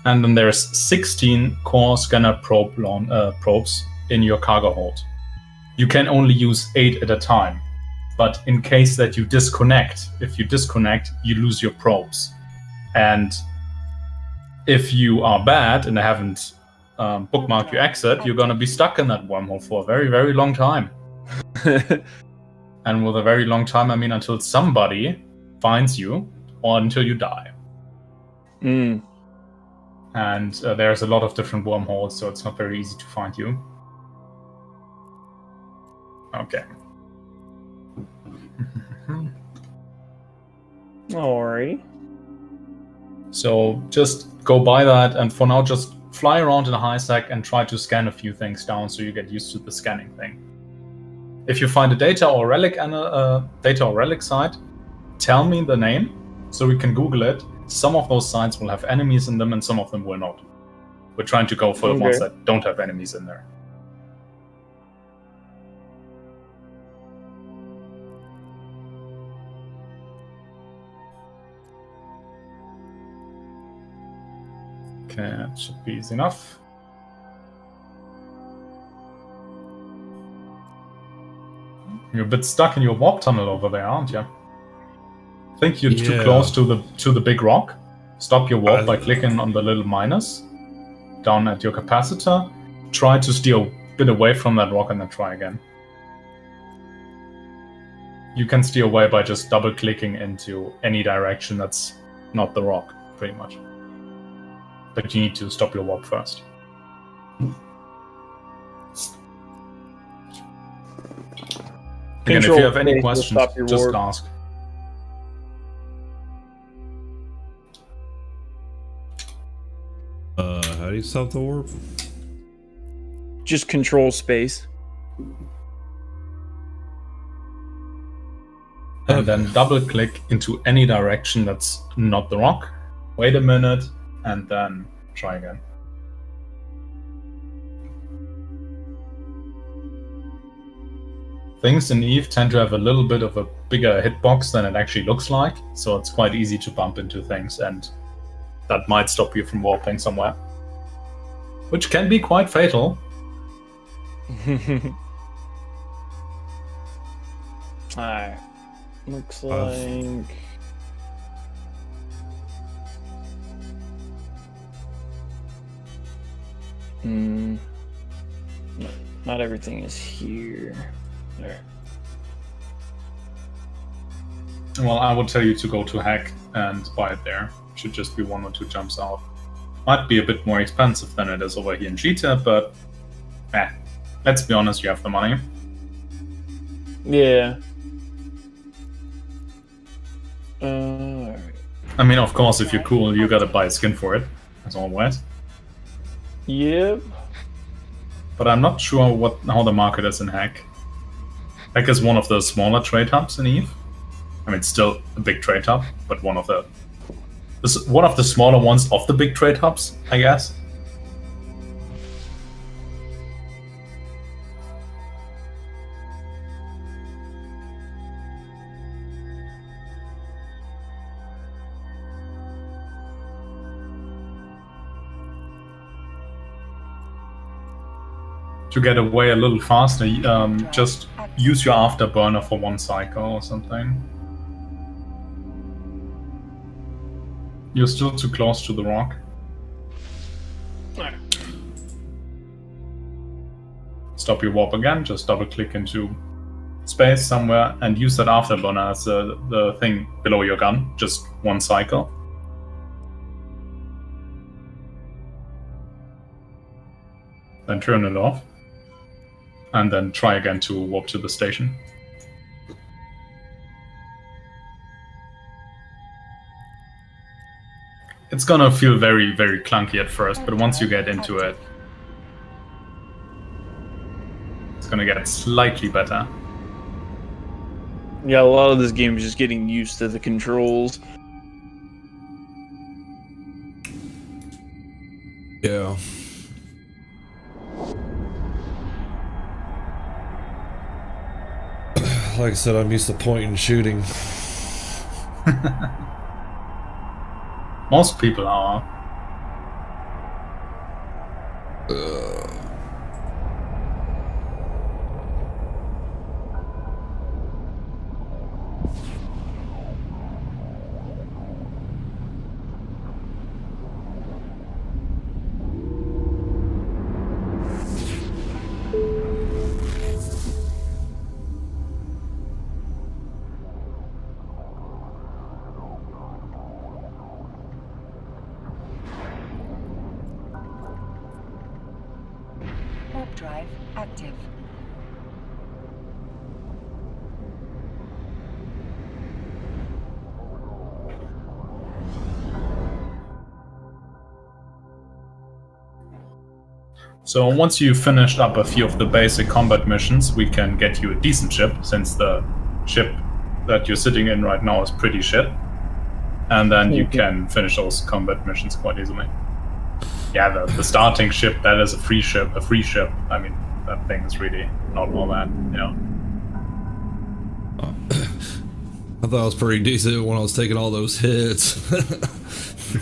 And then there's 16 core scanner probes in your cargo hold. You can only use 8 at a time. But in case that you disconnect, if you disconnect, you lose your probes. And if you are bad and haven't bookmarked your exit, you're going to be stuck in that wormhole for a very, very long time. And with a very long time, I mean until somebody finds you or until you die. Mm. And there's a lot of different wormholes, so it's not very easy to find you. Okay. Alrighty. So just go by that, and for now just fly around in a high sec and try to scan a few things down so you get used to the scanning thing. If you find a data or relic site, tell me the name so we can Google it. Some of those sites will have enemies in them and some of them will not. We're trying to go for the ones that don't have enemies in there. Okay, that should be easy enough. You're a bit stuck in your warp tunnel over there, aren't you? I think you're too close to the big rock. Stop your warp by clicking on the little minus down at your capacitor. Try to steer a bit away from that rock and then try again. You can steer away by just double clicking into any direction that's not the rock, pretty much. But you need to stop your warp first. Again, if Control you have any space will questions, stop your just warp. ask. How do you stop the warp? Just control space. And then double click into any direction that's not the rock. Wait a minute, and then try again. Things in Eve tend to have a little bit of a bigger hitbox than it actually looks like, so it's quite easy to bump into things, and that might stop you from warping somewhere. Which can be quite fatal. Alright. Looks like... No, not everything is here. There. Well, I would tell you to go to Hack and buy it there. Should just be 1 or 2 jumps out. Might be a bit more expensive than it is over here in Cheetah, but let's be honest, you have the money. Yeah. Alright. I mean, of course, if you're cool, you gotta buy a skin for it, as always. Yep. But I'm not sure how the market is in Hack. Hack is one of the smaller trade hubs in Eve. I mean, it's still a big trade hub, but one of the smaller ones of the big trade hubs, I guess. To get away a little faster, just use your afterburner for 1 cycle or something. You're still too close to the rock. Stop your warp again, just double click into space somewhere and use that afterburner as the thing below your gun, just 1 cycle. Then turn it off. And then try again to warp to the station. It's gonna feel very, very clunky at first, but once you get into it, it's gonna get slightly better. Yeah, a lot of this game is just getting used to the controls. Yeah. Like I said, I'm used to point and shooting. Most people are. Warp drive active. So once you've finished up a few of the basic combat missions, we can get you a decent ship, since the ship that you're sitting in right now is pretty shit. And then you can finish those combat missions quite easily. Yeah, the starting ship, that is a free ship. I mean, that thing is really not all that, you know. I thought it was pretty decent when I was taking all those hits.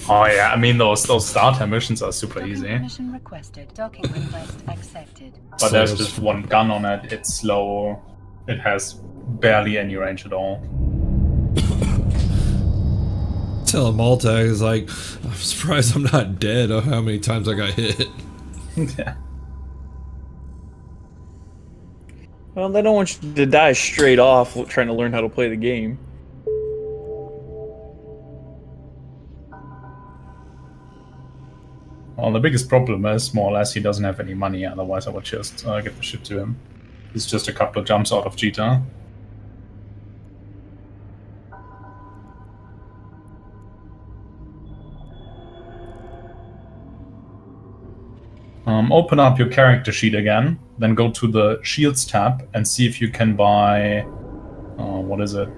Oh yeah, I mean those starter missions are super Docking easy. permission requested. Docking request accepted. But there's just 1 gun on it, it's slow, it has barely any range at all. Telling Maltag is like, I'm surprised I'm not dead of how many times I got hit. Yeah. Well, they don't want you to die straight off trying to learn how to play the game. Well, the biggest problem is, more or less, he doesn't have any money, otherwise I would just give the ship to him. He's just a couple of jumps out of Cheetah. Open up your character sheet again, then go to the Shields tab and see if you can buy... what is it?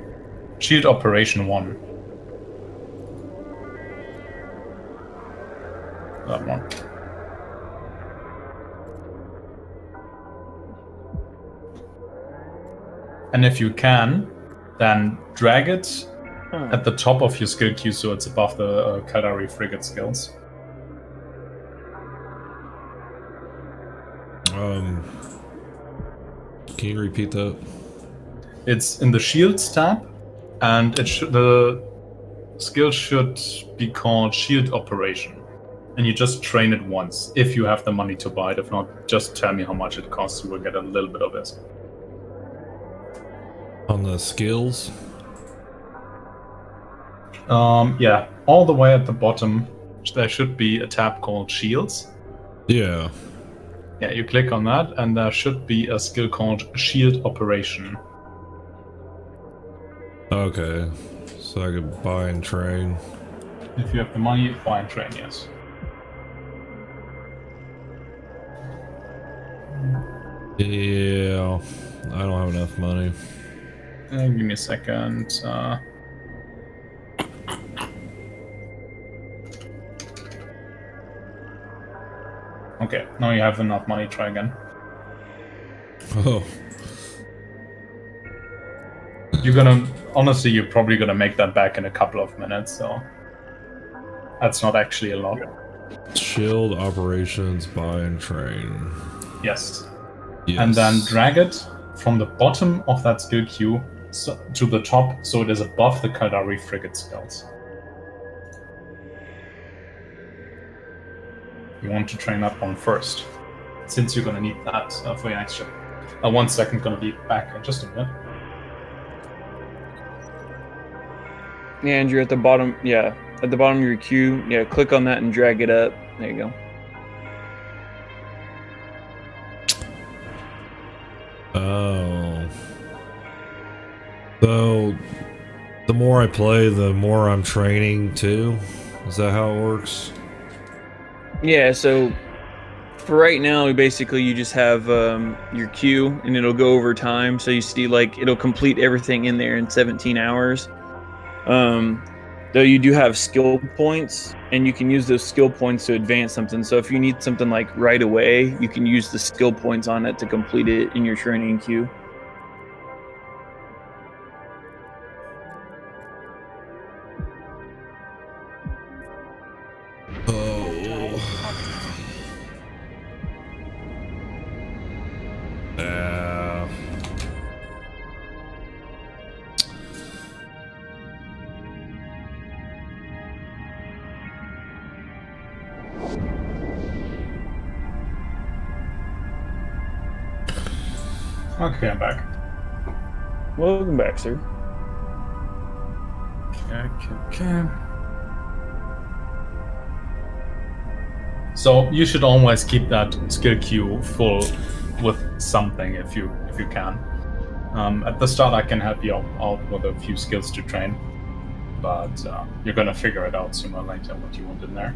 Shield Operation 1. That one. And if you can, then drag it at the top of your skill queue so it's above the Caldari frigate skills. Can you repeat that? It's in the Shields tab, and the skill should be called Shield Operation. And you just train it once, if you have the money to buy it. If not, just tell me how much it costs, you will get a little bit of it. On the skills? Yeah, all the way at the bottom, there should be a tab called Shields. Yeah. Yeah, you click on that, and there should be a skill called Shield Operation. Okay. So I could buy and train. If you have the money, buy and train, yes. Yeah. I don't have enough money. Give me a second. Okay, now you have enough money, try again. Oh. Honestly, you're probably gonna make that back in a couple of minutes, so that's not actually a lot. Shield operations, buy and train. Yes. Yes. And then drag it from the bottom of that skill queue to the top, so it is above the Caldari frigate skills. You want to train that one first, since you're gonna need that for your next ship. 1 second, gonna be back in just a minute. Yeah, Andrew, at the bottom, at the bottom of your queue, click on that and drag it up. There you go. Oh. So, the more I play, the more I'm training too? Is that how it works? Yeah, so for right now, basically you just have your queue, and it'll go over time. So you see, like, it'll complete everything in there in 17 hours. Though you do have skill points, and you can use those skill points to advance something. So if you need something like right away, you can use the skill points on it to complete it in your training queue. Okay, I'm back. Welcome back, sir. Okay. So you should always keep that skill queue full with something if you can. At the start, I can help you out with a few skills to train, but you're gonna figure it out sooner or later what you want in there.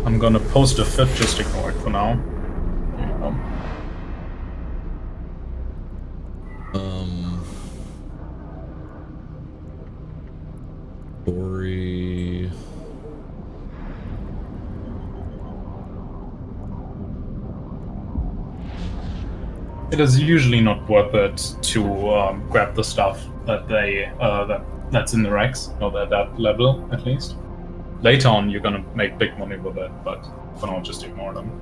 I'm gonna post a fit, just ignore it for now. There you go. Story. It is usually not worth it to grab the stuff that that's in the Rex, or at that level at least. Later on, you're gonna make big money with it, but for now, just ignore them.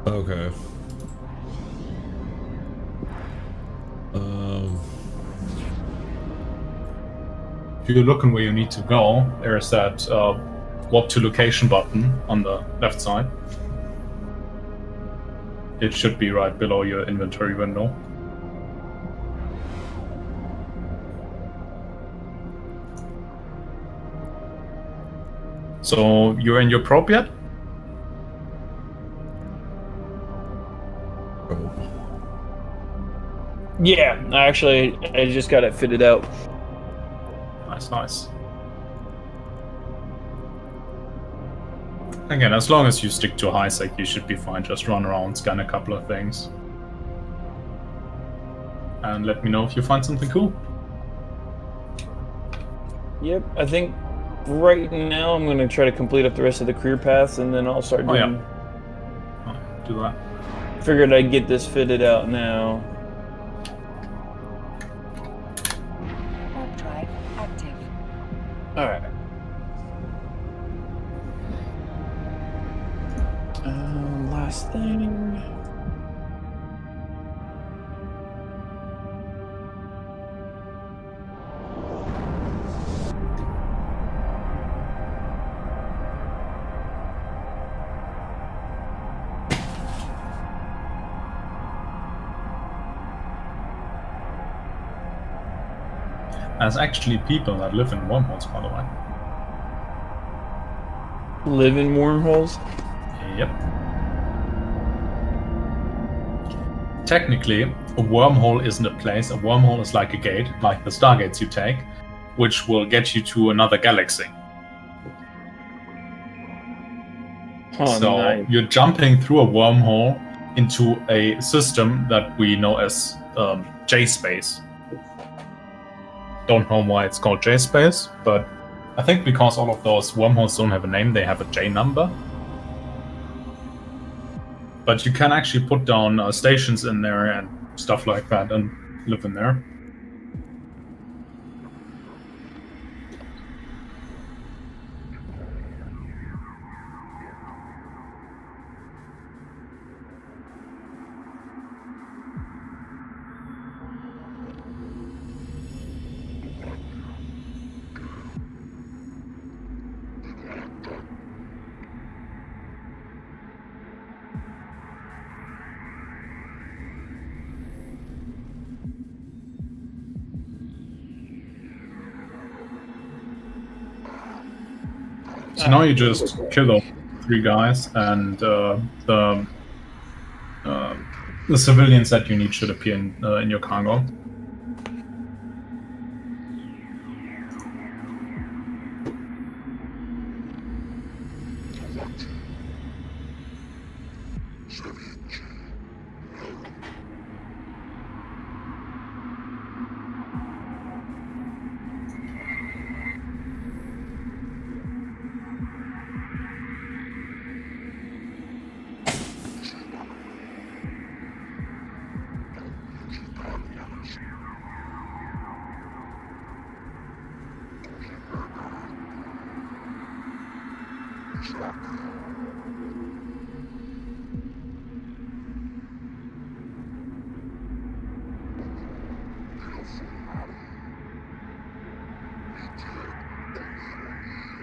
Okay. If you're looking where you need to go, there's that warp to location button on the left side. It should be right below your inventory window. So you're in your probe yet? Yeah, I just got it fitted out. Nice, nice. Again, as long as you stick to high sec, you should be fine. Just run around, scan a couple of things. And let me know if you find something cool. Yep, I think right now I'm going to try to complete up the rest of the career paths, and then I'll start doing... Do that. Figured I'd get this fitted out now. Warp drive active. Alright. Last thing... There's actually people that live in wormholes, by the way. Live in wormholes? Yep. Technically, a wormhole isn't a place. A wormhole is like a gate, like the stargates you take, which will get you to another galaxy. Oh, So nice. you're jumping through a wormhole into a system that we know as J-space. Don't know why it's called J-space, but I think because all of those wormholes don't have a name, they have a J number. But you can actually put down stations in there and stuff like that and live in there. So now you just kill those 3 guys, and the civilians that you need should appear in your cargo.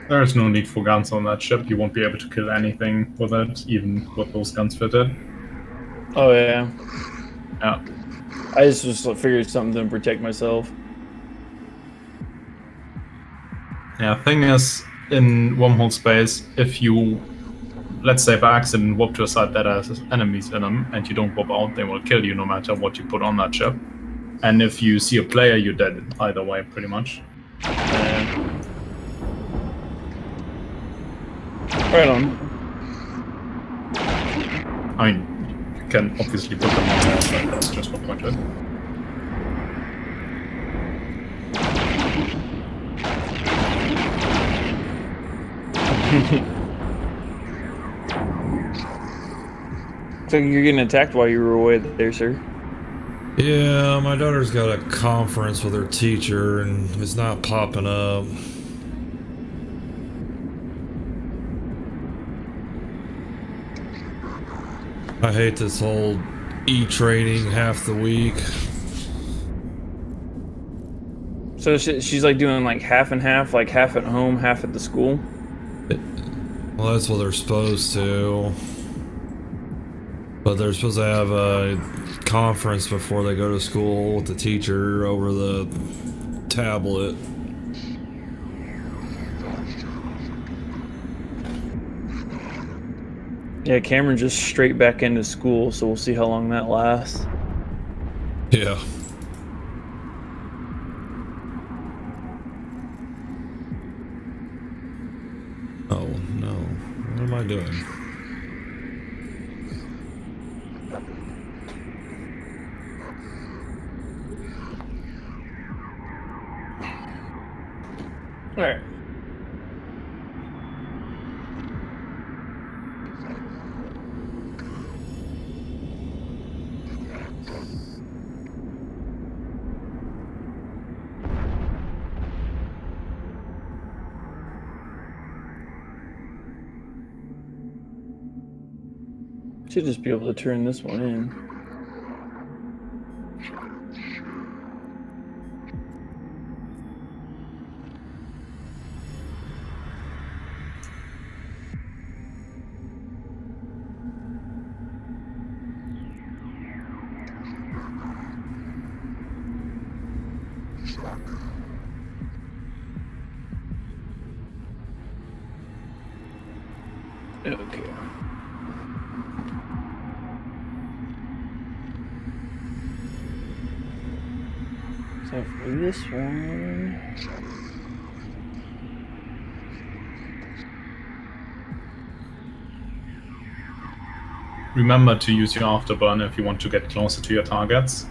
There is no need for guns on that ship. You won't be able to kill anything with it, even with those guns fitted. Oh, yeah. Yeah. I just figured something to protect myself. Yeah, thing is, in wormhole space, if you, let's say by accident, warp to a site that has enemies in them, and you don't warp out, they will kill you no matter what you put on that ship. And if you see a player, you're dead either way, pretty much. Right on. I mean, you can obviously put them on there, but that's just for pointed. So you're getting attacked while you were away there, sir? Yeah, my daughter's got a conference with her teacher and it's not popping up. I hate this whole e-training half the week. So she's like doing like half and half, like half at home, half at the school? Well, that's what they're supposed to. But they're supposed to have a conference before they go to school with the teacher over the tablet. Yeah, Cameron just straight back into school, so we'll see how long that lasts. Yeah. Oh no. What am I doing? Alright. Should just be able to turn this one in. Okay. So for this one, Remember to use your afterburner if you want to get closer to your targets.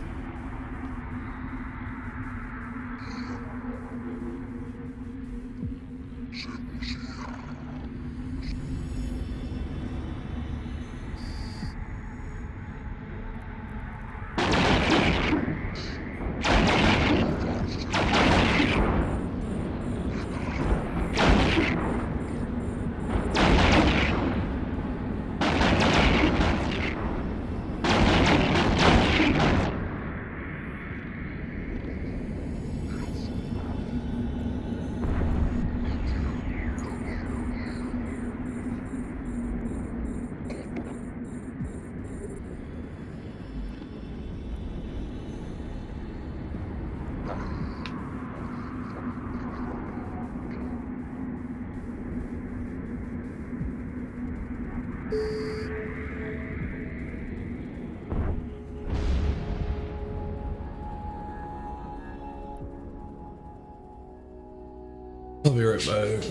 I'll be right back.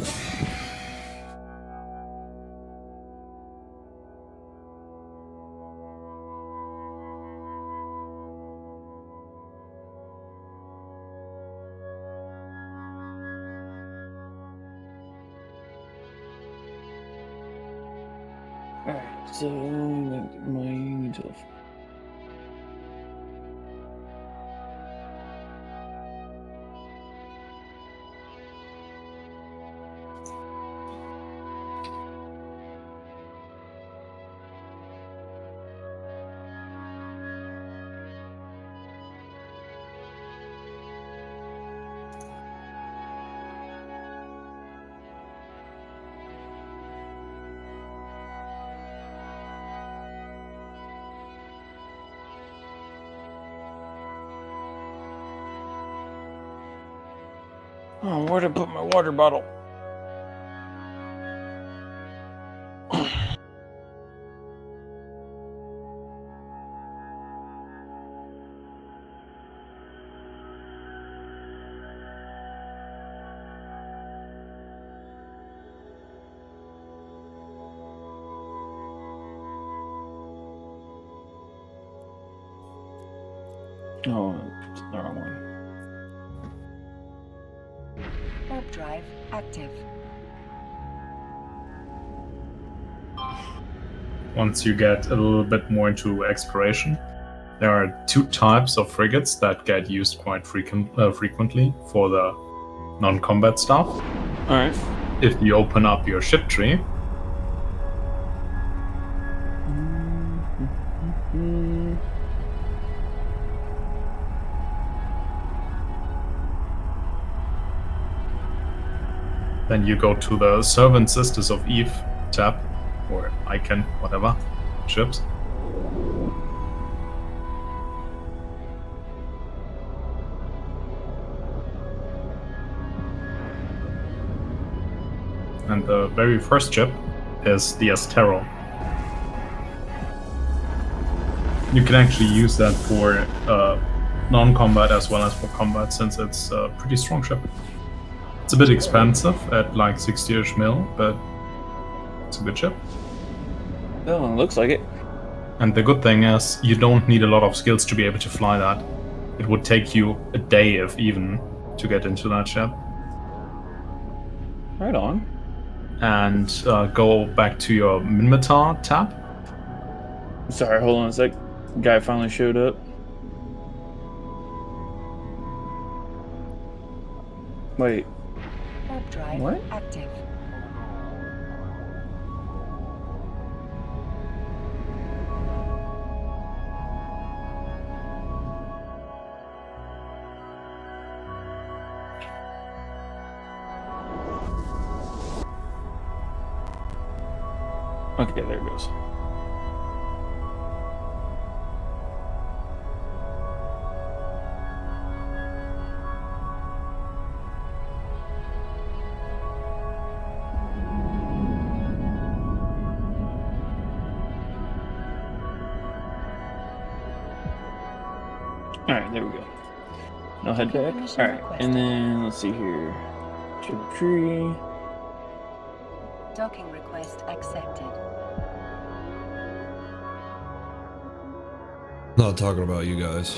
alright, so my telephone. Oh, where'd I put my water bottle? Oh, it's the wrong one. Warp drive active. Once you get a little bit more into exploration, there are two types of frigates that get used quite frequently for the non-combat stuff. Alright. If you open up your ship tree, then you go to the Servant Sisters of Eve tab, or icon, whatever, ships. And the very first ship is the Astero. you can actually use that for non-combat as well as for combat, since it's a pretty strong ship. It's a bit expensive at like 60-ish mil, but it's a good ship. Oh, it looks like it. And the good thing is, you don't need a lot of skills to be able to fly that. It would take you a day, if even, to get into that ship. Right on. And go back to your Minmatar tab. Sorry, hold on a sec. Guy finally showed up. Wait. Warp drive What? active. Okay, there it goes. Alright, there we go. Now head back. Permission Alright, requested. and then let's see here. Chip tree. Docking request accepted. Not talking about you guys.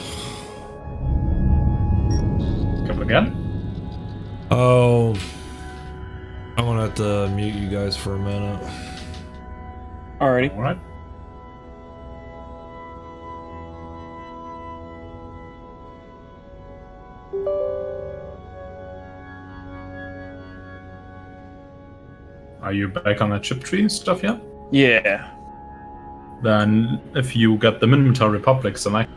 Come again? Oh, I'm gonna have to mute you guys for a minute. Alrighty. Alright. Are you back on that chip tree stuff yet? Yeah. Then if you get the Minmatar Republic select,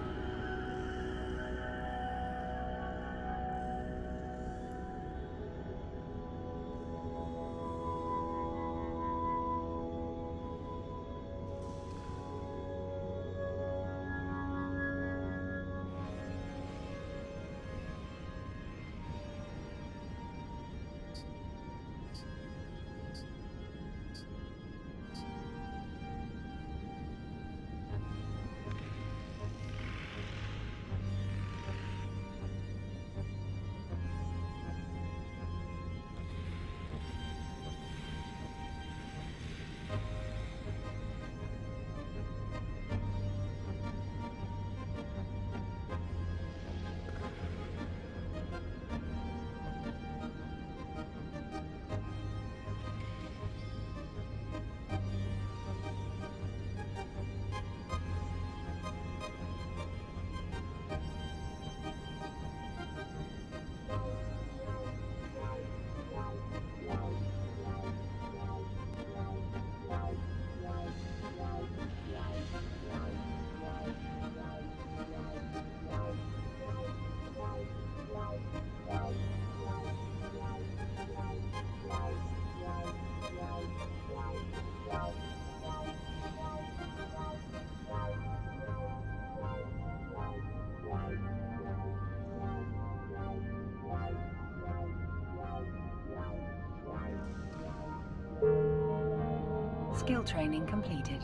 Skill training completed.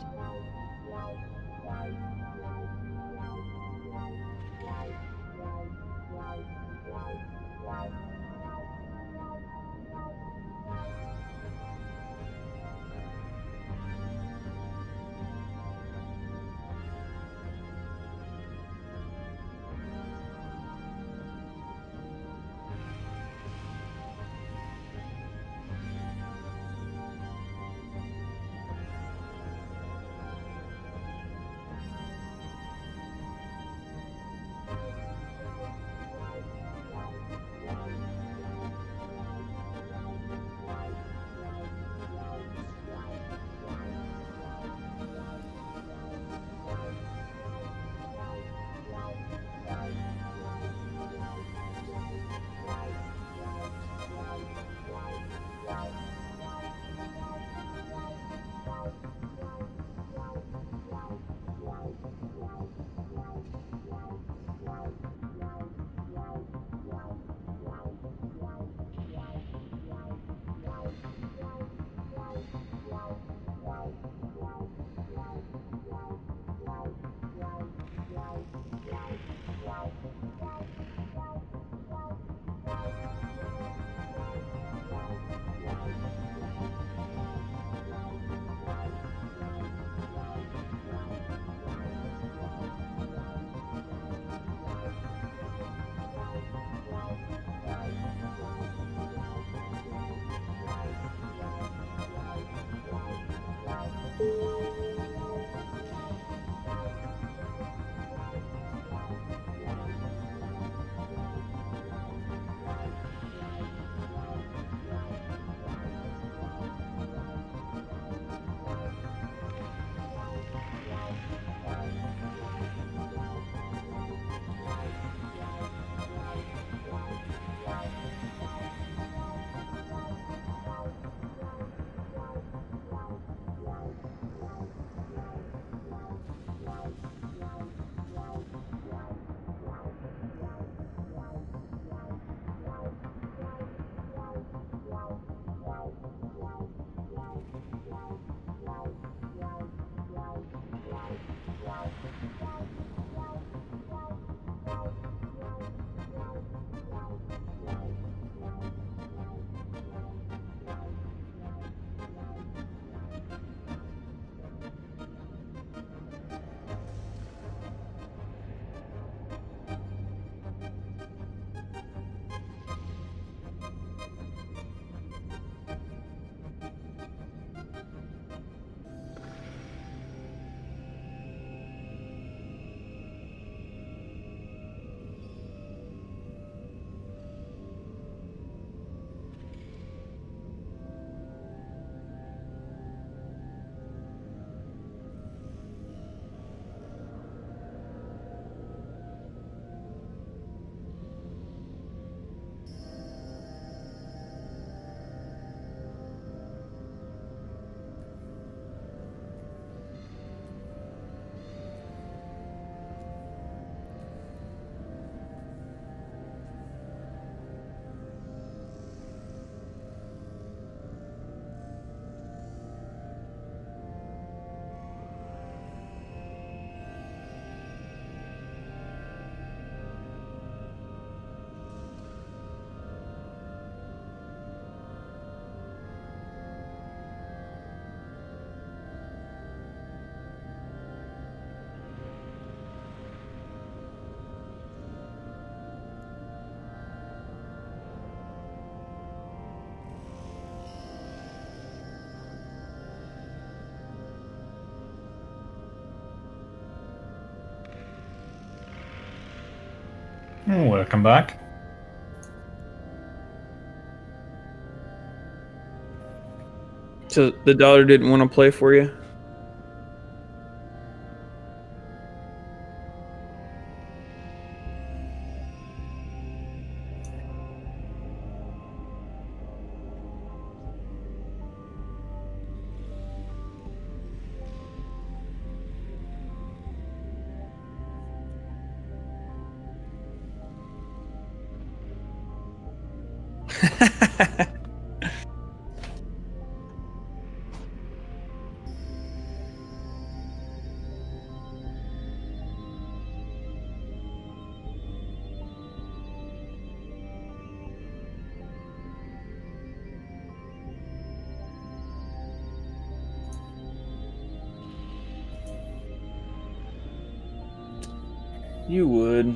Welcome back. So the daughter didn't want to play for you? You would.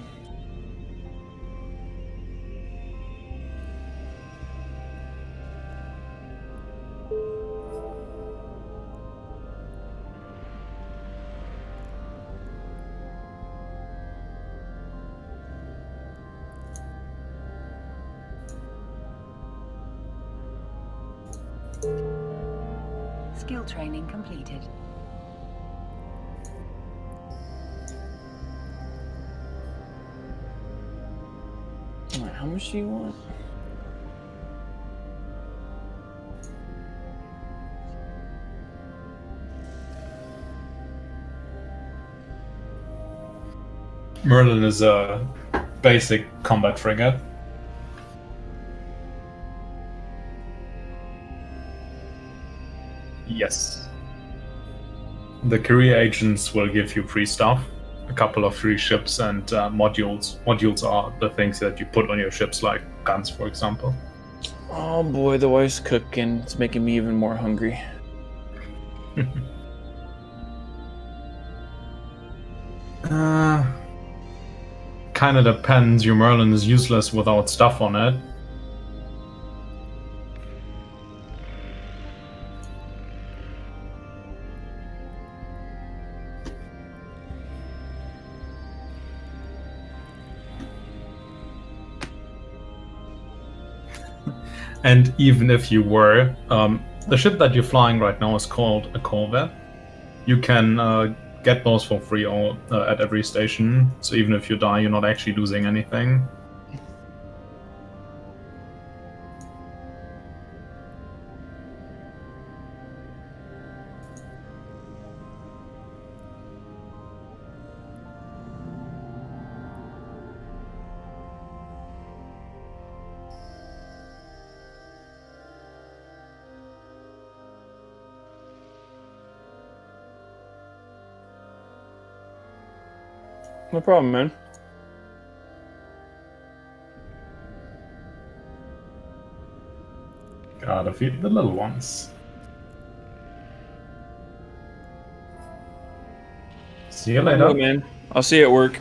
Skill training completed. Alright, how much do you want? Merlin is a basic combat frigate. Yes. The career agents will give you free stuff, a couple of free ships and modules. Modules are the things that you put on your ships, like guns, for example. Oh boy, the wife's cooking. It's making me even more hungry. Kinda depends. Your Merlin is useless without stuff on it. And even if you were, the ship that you're flying right now is called a Corvette. You can get those for free at every station. So even if you die, you're not actually losing anything. No problem, man. Gotta feed the little ones. See you Hello, later. man. I'll see you at work.